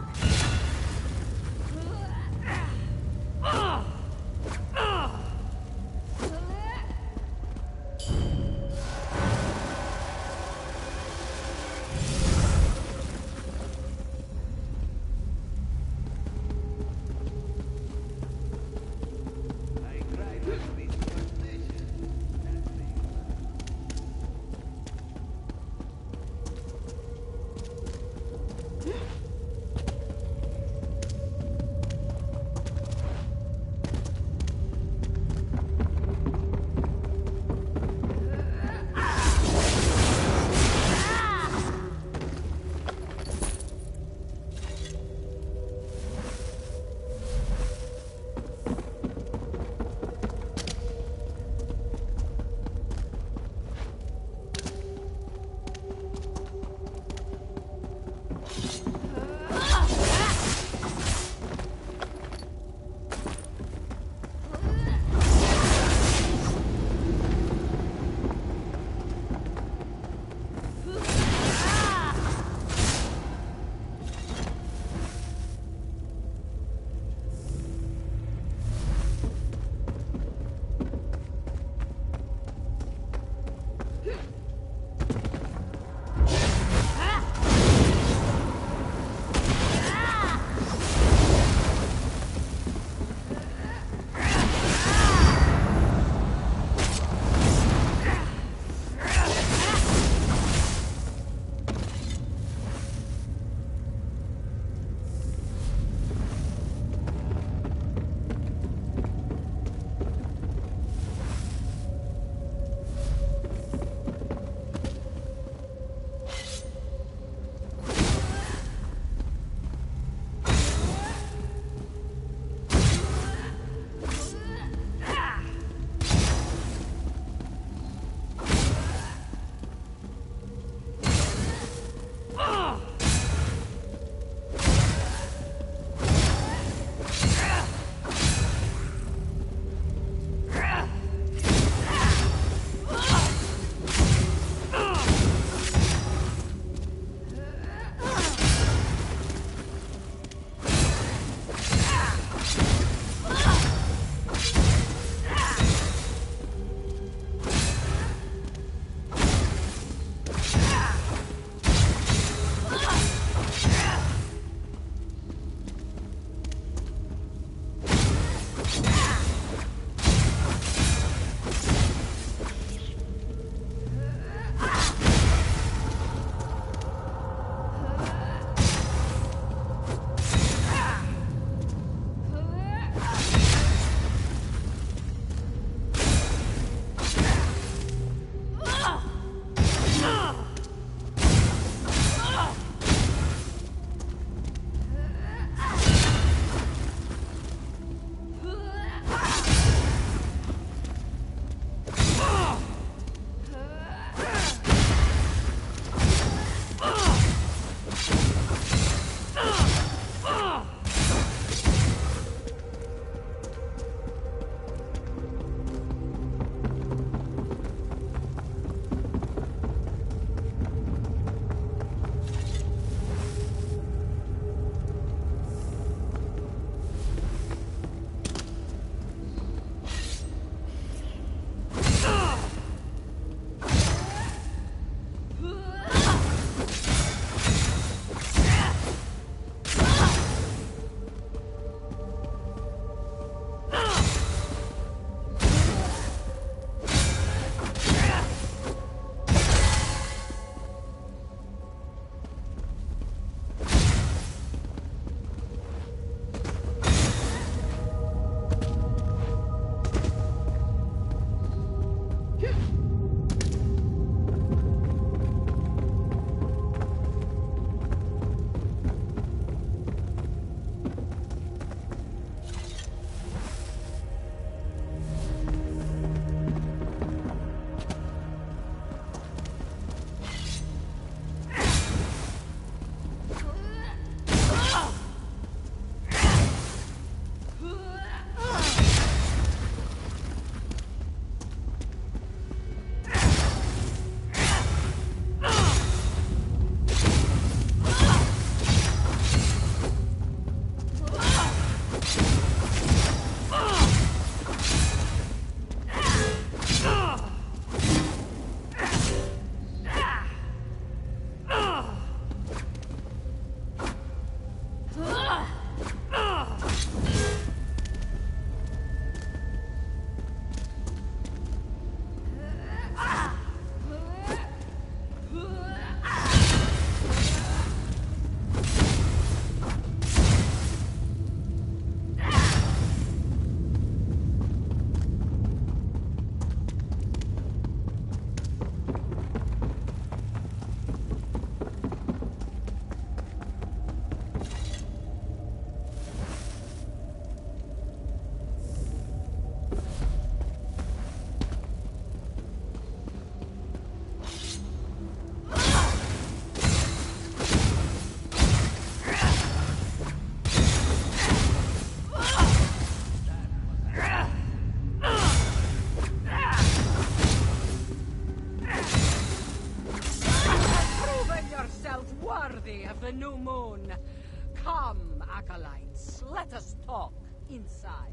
acolytes, let us talk inside.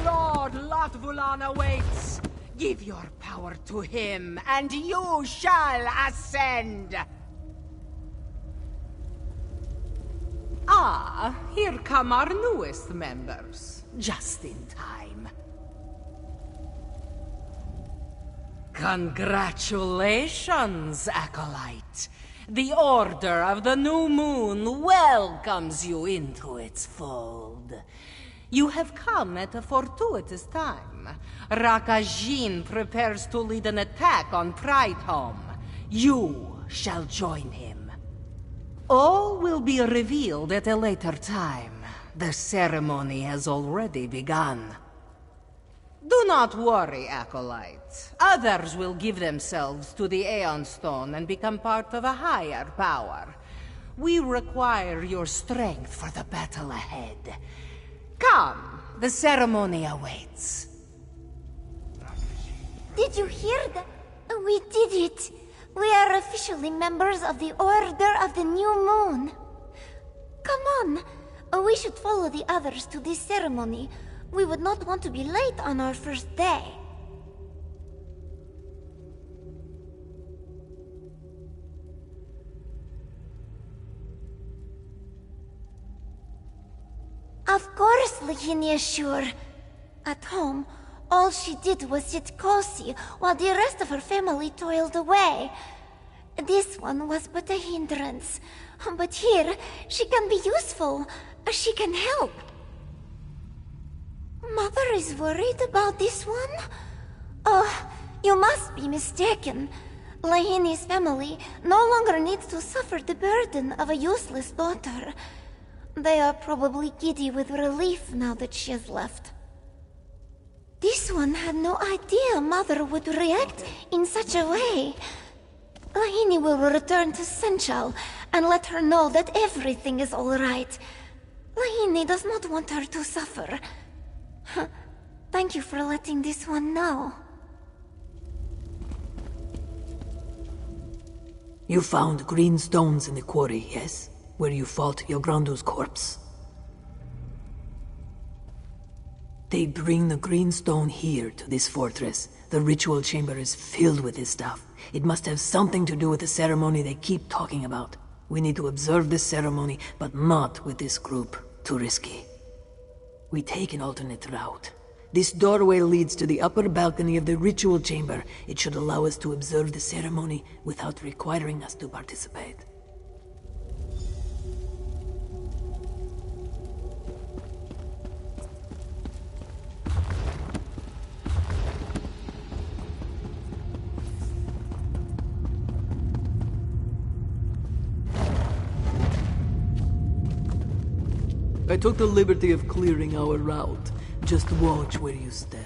Lord Lotvulan awaits. Give your power to him, and you shall ascend. Ah, here come our newest members. Just in time. Congratulations, Acolyte. The Order of the New Moon welcomes you into its fold. You have come at a fortuitous time. Rakajin prepares to lead an attack on Pride-Home. You shall join him. All will be revealed at a later time. The ceremony has already begun. Do not worry, Acolyte. Others will give themselves to the Aeon Stone and become part of a higher power. We require your strength for the battle ahead. Come, the ceremony awaits. Did you hear that? We did it. We are officially members of the Order of the New Moon. Come on. We should follow the others to this ceremony. We would not want to be late on our first day. Of course, Lahinia, sure. At home, all she did was sit cozy while the rest of her family toiled away. This one was but a hindrance. But here, she can be useful. She can help. Mother is worried about this one? Oh, you must be mistaken. Lahini's family no longer needs to suffer the burden of a useless daughter. They are probably giddy with relief now that she has left. This one had no idea Mother would react in such a way. Lahini will return to Senchal and let her know that everything is all right. Lahini does not want her to suffer. Thank you for letting this one know. You found green stones in the quarry, yes? Where you fought Yograndu's corpse. They bring the green stone here to this fortress. The ritual chamber is filled with this stuff. It must have something to do with the ceremony they keep talking about. We need to observe this ceremony, but not with this group. Too risky. We take an alternate route. This doorway leads to the upper balcony of the ritual chamber. It should allow us to observe the ceremony without requiring us to participate. I took the liberty of clearing our route. Just watch where you step.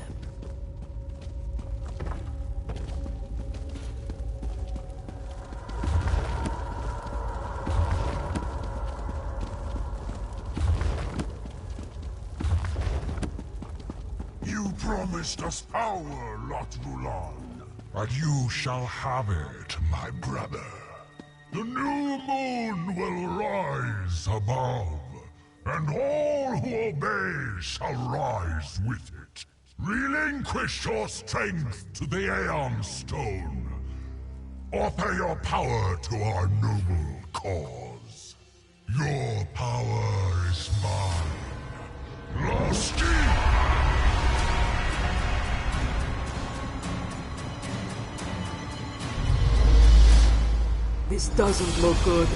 You promised us power, Lotvulan, but you shall have it, my brother. The new moon will rise above. And all who obey shall rise with it. Relinquish your strength to the Aeon Stone. Offer your power to our noble cause. Your power is mine. Lusty! This doesn't look good.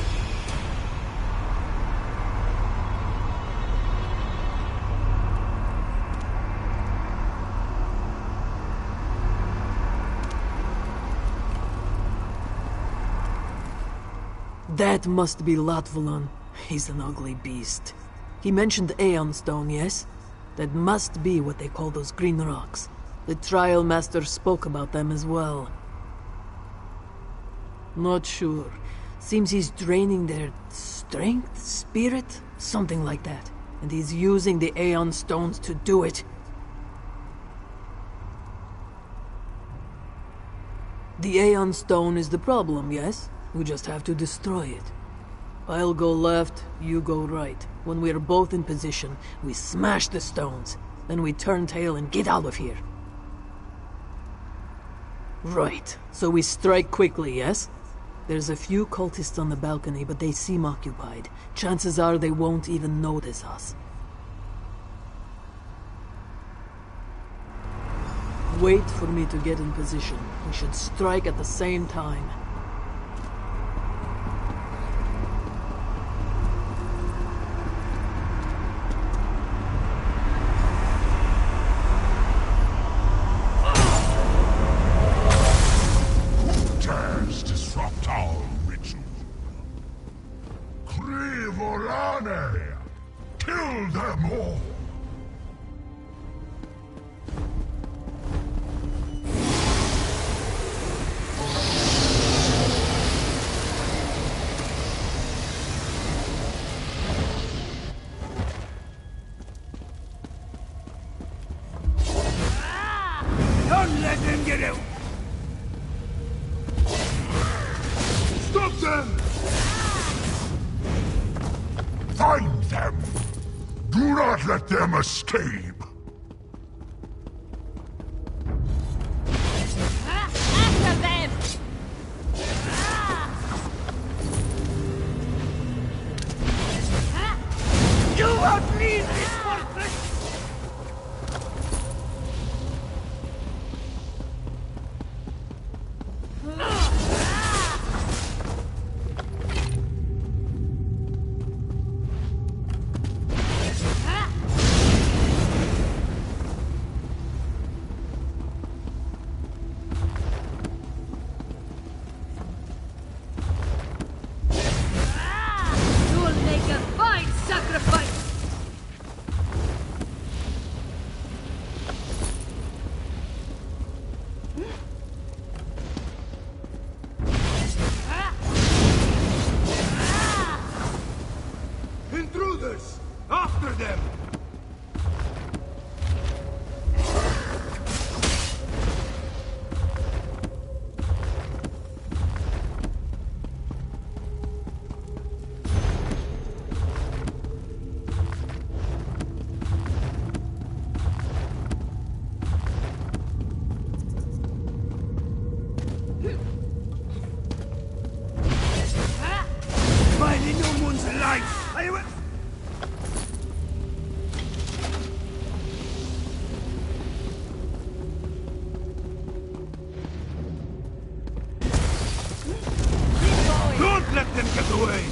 That must be Latvulan. He's an ugly beast. He mentioned Aeon Stone, yes? That must be what they call those green rocks. The Trial Master spoke about them as well. Not sure. Seems he's draining their strength, spirit, something like that. And he's using the Aeon Stones to do it. The Aeon Stone is the problem, yes? We just have to destroy it. I'll go left, you go right. When we're both in position, we smash the stones. Then we turn tail and get out of here. Right, so we strike quickly, yes? There's a few cultists on the balcony, but they seem occupied. Chances are they won't even notice us. Wait for me to get in position. We should strike at the same time. Dares disrupt our ritual. Krivorane! Kill them all! Don't let them get out! Stop them! Find them! Do not let them escape! After them! You won't leave this fortress! You will make a fine sacrifice! Intruders! After them! Finally, no one's alive! I will... Don't let them get away!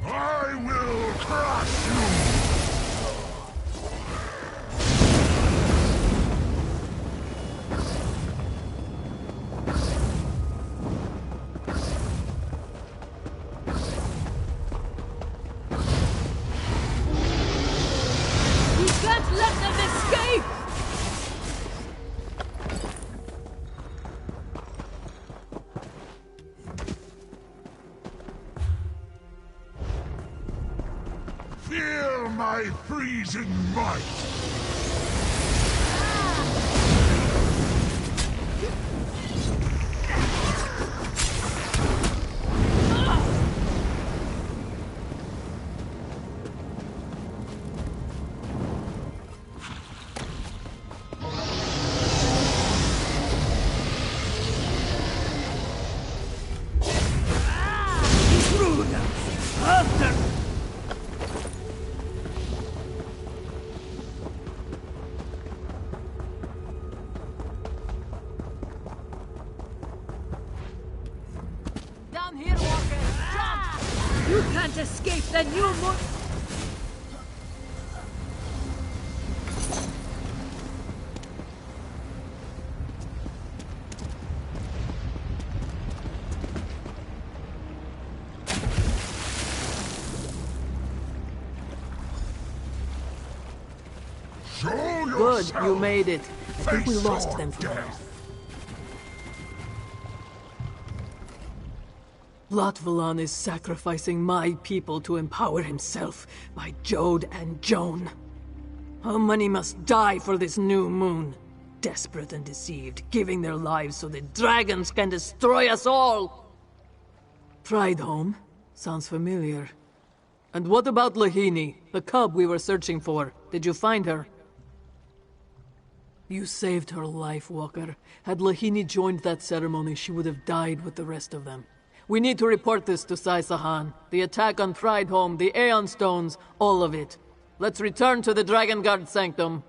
I will crush you! We can't let them escape! Feel my freezing might! can't escape the new moon. Good, you made it. I think we lost them for now. Latvalan is sacrificing my people to empower himself by Jode and Joan. How many must die for this new moon? Desperate and deceived, giving their lives so the dragons can destroy us all! Prideholm? Sounds familiar. And what about Lahini, the cub we were searching for? Did you find her? You saved her life, Walker. Had Lahini joined that ceremony, she would have died with the rest of them. We need to report this to Sai Sahan. The attack on Prideholm, the Aeon Stones, all of it. Let's return to the Dragon Guard Sanctum.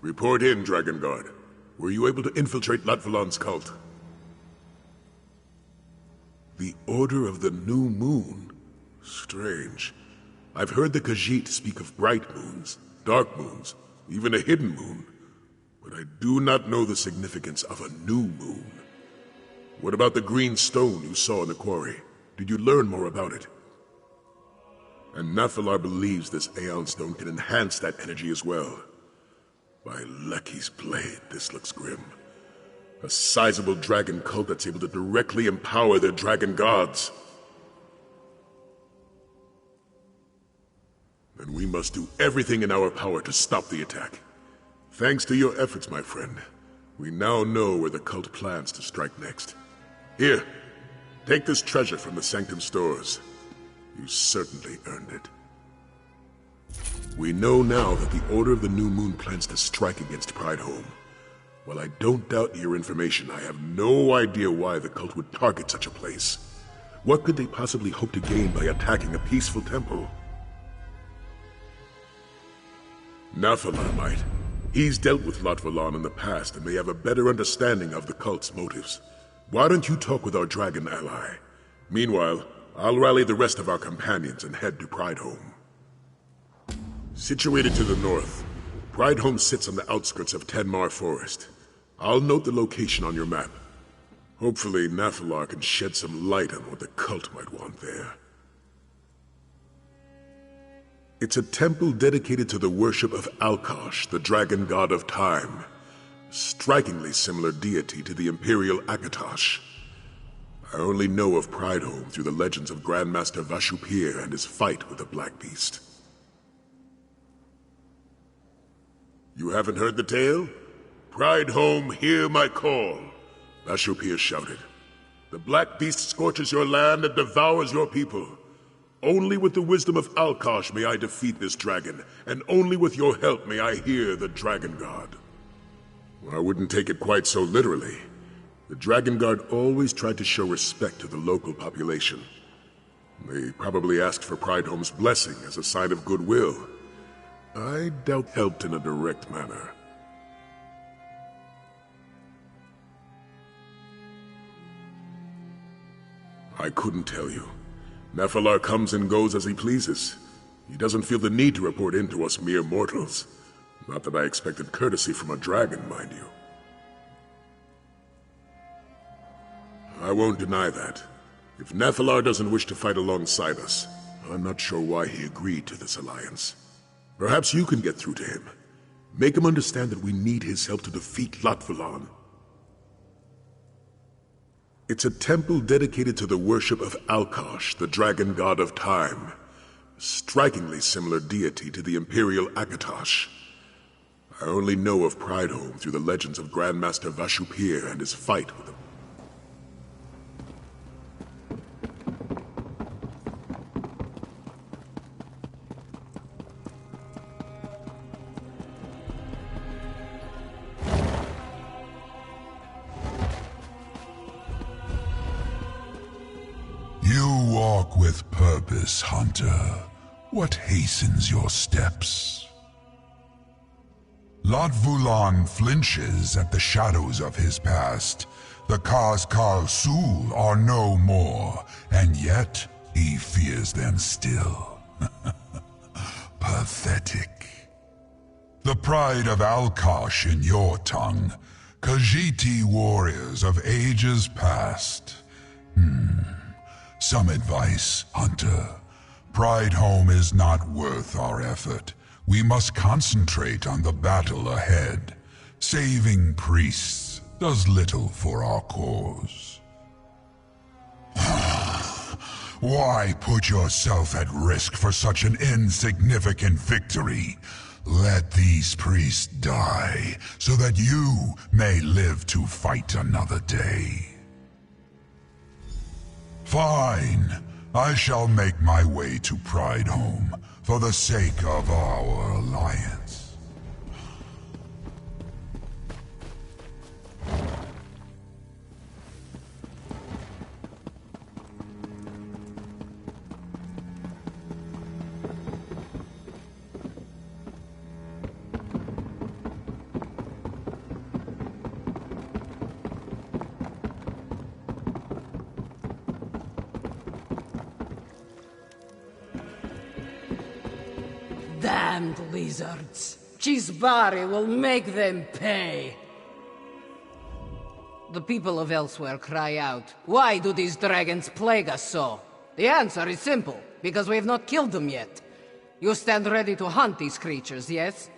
Report in, Dragon Guard. Were you able to infiltrate Latvalan's cult? The Order of the New Moon? Strange. I've heard the Khajiit speak of bright moons, dark moons, even a hidden moon. But I do not know the significance of a new moon. What about the green stone you saw in the quarry? Did you learn more about it? And Nathalar believes this Aeon Stone can enhance that energy as well. By Lecky's blade, this looks grim. A sizable dragon cult that's able to directly empower their dragon gods. Then we must do everything in our power to stop the attack. Thanks to your efforts, my friend, we now know where the cult plans to strike next. Here, take this treasure from the Sanctum stores. You certainly earned it. We know now that the Order of the New Moon plans to strike against Prideholm. While I don't doubt your information, I have no idea why the cult would target such a place. What could they possibly hope to gain by attacking a peaceful temple? Nathalar might. He's dealt with Latvalan in the past and may have a better understanding of the cult's motives. Why don't you talk with our dragon ally? Meanwhile, I'll rally the rest of our companions and head to Prideholm. Situated to the north, Prideholm sits on the outskirts of Tenmar Forest. I'll note the location on your map. Hopefully, Nathalar can shed some light on what the cult might want there. It's a temple dedicated to the worship of Alkosh, the dragon god of time. A strikingly similar deity to the Imperial Akatosh. I only know of Prideholm through the legends of Grandmaster Vashupir and his fight with the Black Beast. You haven't heard the tale? Prideholm, hear my call, Vashupir shouted. The Black Beast scorches your land and devours your people. Only with the wisdom of Alkosh may I defeat this dragon, and only with your help may I hear the Dragon God. I wouldn't take it quite so literally. The Dragon Guard always tried to show respect to the local population. They probably asked for Prideholm's blessing as a sign of goodwill. I doubt helped in a direct manner. I couldn't tell you. Nephilar comes and goes as he pleases. He doesn't feel the need to report in to us mere mortals. Not that I expected courtesy from a dragon, mind you. I won't deny that. If Nephilar doesn't wish to fight alongside us, I'm not sure why he agreed to this alliance. Perhaps you can get through to him. Make him understand that we need his help to defeat Latvalan. It's a temple dedicated to the worship of Alkosh, the dragon god of time. A strikingly similar deity to the Imperial Akatosh. I only know of Prideholme through the legends of Grandmaster Vashupir and his fight with him. You walk with purpose, Hunter. What hastens your steps? Latvulan flinches at the shadows of his past. The Kaz-Kal Sul are no more, and yet he fears them still. Pathetic. The pride of Alkosh in your tongue. Khajiit warriors of ages past. Some advice, Hunter. Prideholme is not worth our effort. We must concentrate on the battle ahead. Saving priests does little for our cause. Why put yourself at risk for such an insignificant victory? Let these priests die, so that you may live to fight another day. Fine. I shall make my way to Prideholme, for the sake of our alliance. Damned lizards. Chisbari will make them pay. The people of Elsweyr cry out, why do these dragons plague us so? The answer is simple, because we have not killed them yet. You stand ready to hunt these creatures, yes?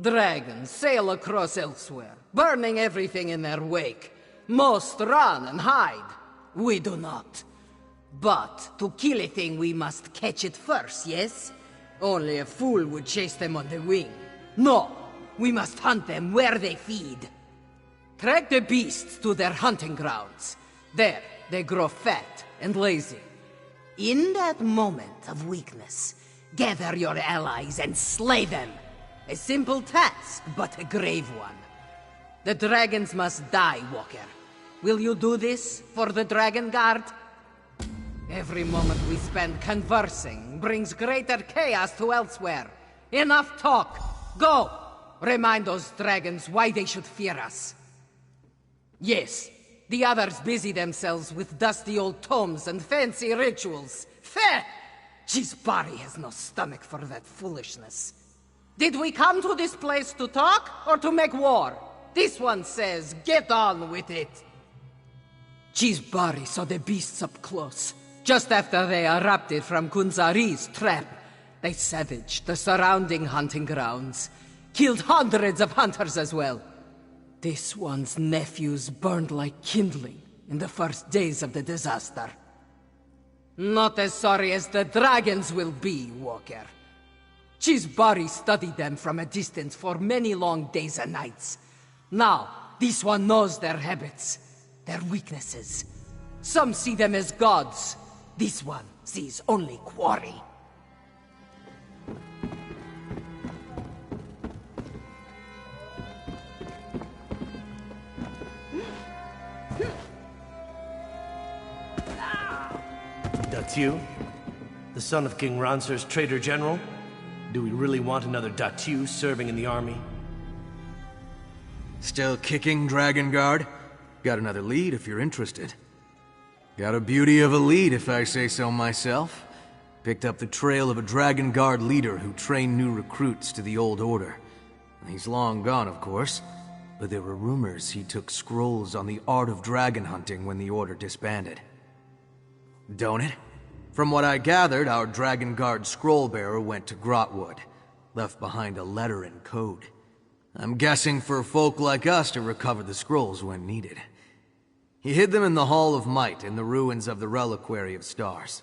Dragons sail across Elsweyr, burning everything in their wake. Most run and hide. We do not. But to kill a thing, we must catch it first, yes? Only a fool would chase them on the wing. No, we must hunt them where they feed. Track the beasts to their hunting grounds. There, they grow fat and lazy. In that moment of weakness, gather your allies and slay them. A simple task, but a grave one. The dragons must die, Walker. Will you do this for the Dragon Guard? Every moment we spend conversing brings greater chaos to Elsweyr. Enough talk. Go! Remind those dragons why they should fear us. Yes, the others busy themselves with dusty old tomes and fancy rituals. Feh! Chisbari has no stomach for that foolishness. Did we come to this place to talk or to make war? This one says, get on with it. Chisbari saw the beasts up close. Just after they erupted from Kunzari's trap, they savaged the surrounding hunting grounds. Killed hundreds of hunters as well. This one's nephews burned like kindling in the first days of the disaster. Not as sorry as the dragons will be, Walker. Chisbari studied them from a distance for many long days and nights. Now, this one knows their habits, their weaknesses. Some see them as gods. This one sees only quarry. Datu? The son of King Ranser's traitor general? Do we really want another Datu serving in the army? Still kicking, Dragon Guard? Got another lead if you're interested. Got a beauty of a lead, if I say so myself. Picked up the trail of a Dragon Guard leader who trained new recruits to the old order. He's long gone, of course, but there were rumors he took scrolls on the art of dragon hunting when the order disbanded. Don't it? From what I gathered, our Dragon Guard scroll-bearer went to Grotwood, left behind a letter and code. I'm guessing for folk like us to recover the scrolls when needed. He hid them in the Hall of Might in the ruins of the Reliquary of Stars.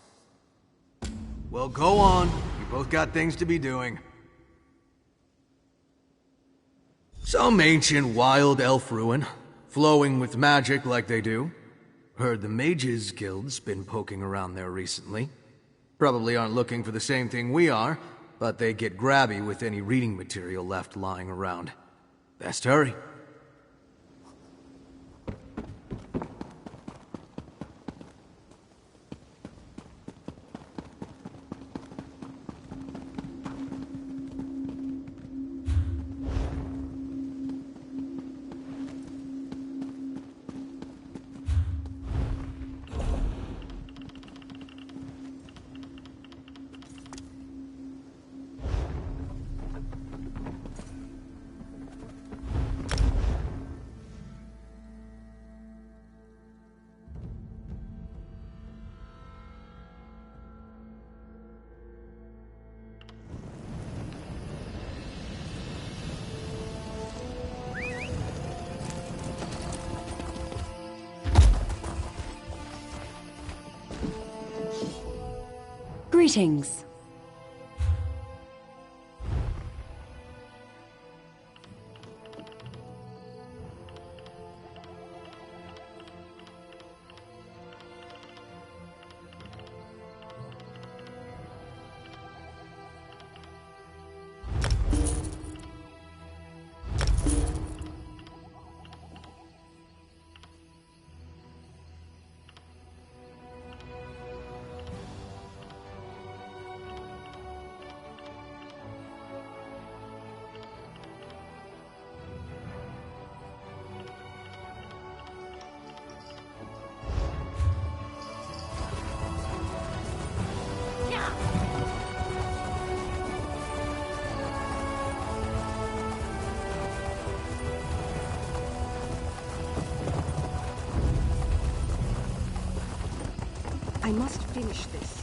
Well, go on. You both got things to be doing. Some ancient wild elf ruin, flowing with magic like they do. Heard the Mages Guild's been poking around there recently. Probably aren't looking for the same thing we are, but they get grabby with any reading material left lying around. Best hurry. Greetings. I must finish this.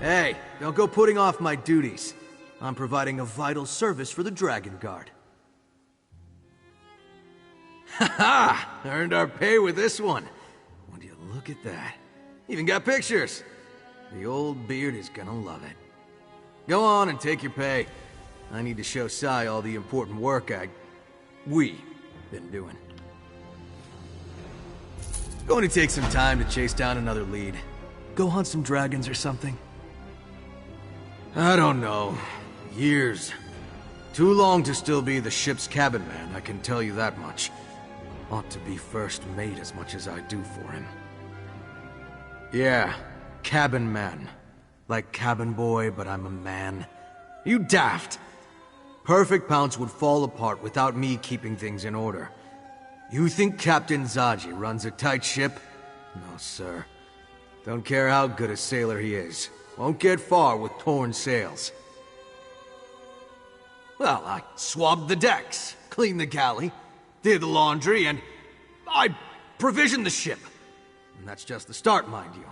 Hey, don't go putting off my duties. I'm providing a vital service for the Dragon Guard. Ha-ha! Earned our pay with this one. Would you look at that? Even got pictures. The old beard is gonna love it. Go on and take your pay. I need to show Sai all the important work we been doing. Going to take some time to chase down another lead. Go hunt some dragons or something. I don't know. Years. Too long to still be the ship's cabin man, I can tell you that much. Ought to be first mate as much as I do for him. Yeah, cabin man. Like cabin boy, but I'm a man. You daft! Perfect Pounce would fall apart without me keeping things in order. You think Captain Zaji runs a tight ship? No, sir. Don't care how good a sailor he is. Won't get far with torn sails. Well, I swabbed the decks, cleaned the galley, did the laundry, and I provisioned the ship. And that's just the start, mind you.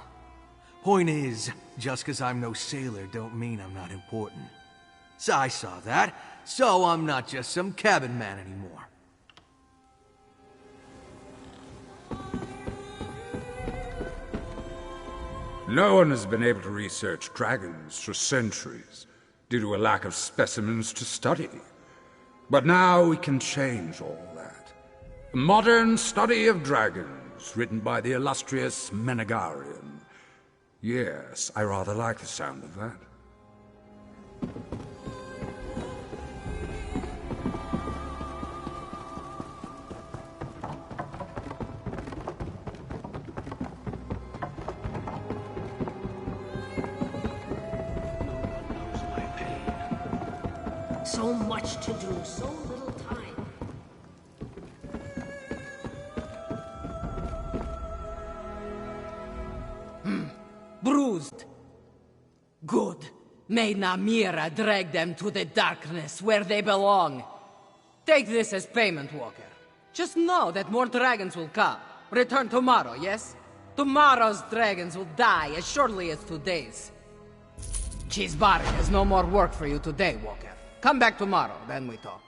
Point is, just 'cause I'm no sailor don't mean I'm not important. So I saw that, so I'm not just some cabin man anymore. No one has been able to research dragons for centuries, due to a lack of specimens to study. But now we can change all that. A modern study of dragons, written by the illustrious Menegarian. Yes, I rather like the sound of that. So much to do, so little time. Bruised. Good. May Namira drag them to the darkness where they belong. Take this as payment, Walker. Just know that more dragons will come. Return tomorrow, yes? Tomorrow's dragons will die as shortly as today's. Cheesebarry has no more work for you today, Walker. Come back tomorrow, then we talk.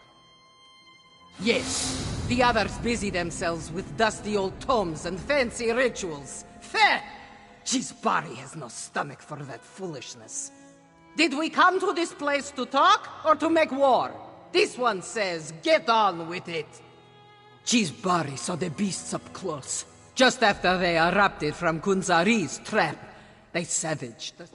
Yes, the others busy themselves with dusty old tomes and fancy rituals. Fair! Cheesebarry has no stomach for that foolishness. Did we come to this place to talk, or to make war? This one says, get on with it. Cheesebarry saw the beasts up close, just after they erupted from Kunzari's trap. They savaged us.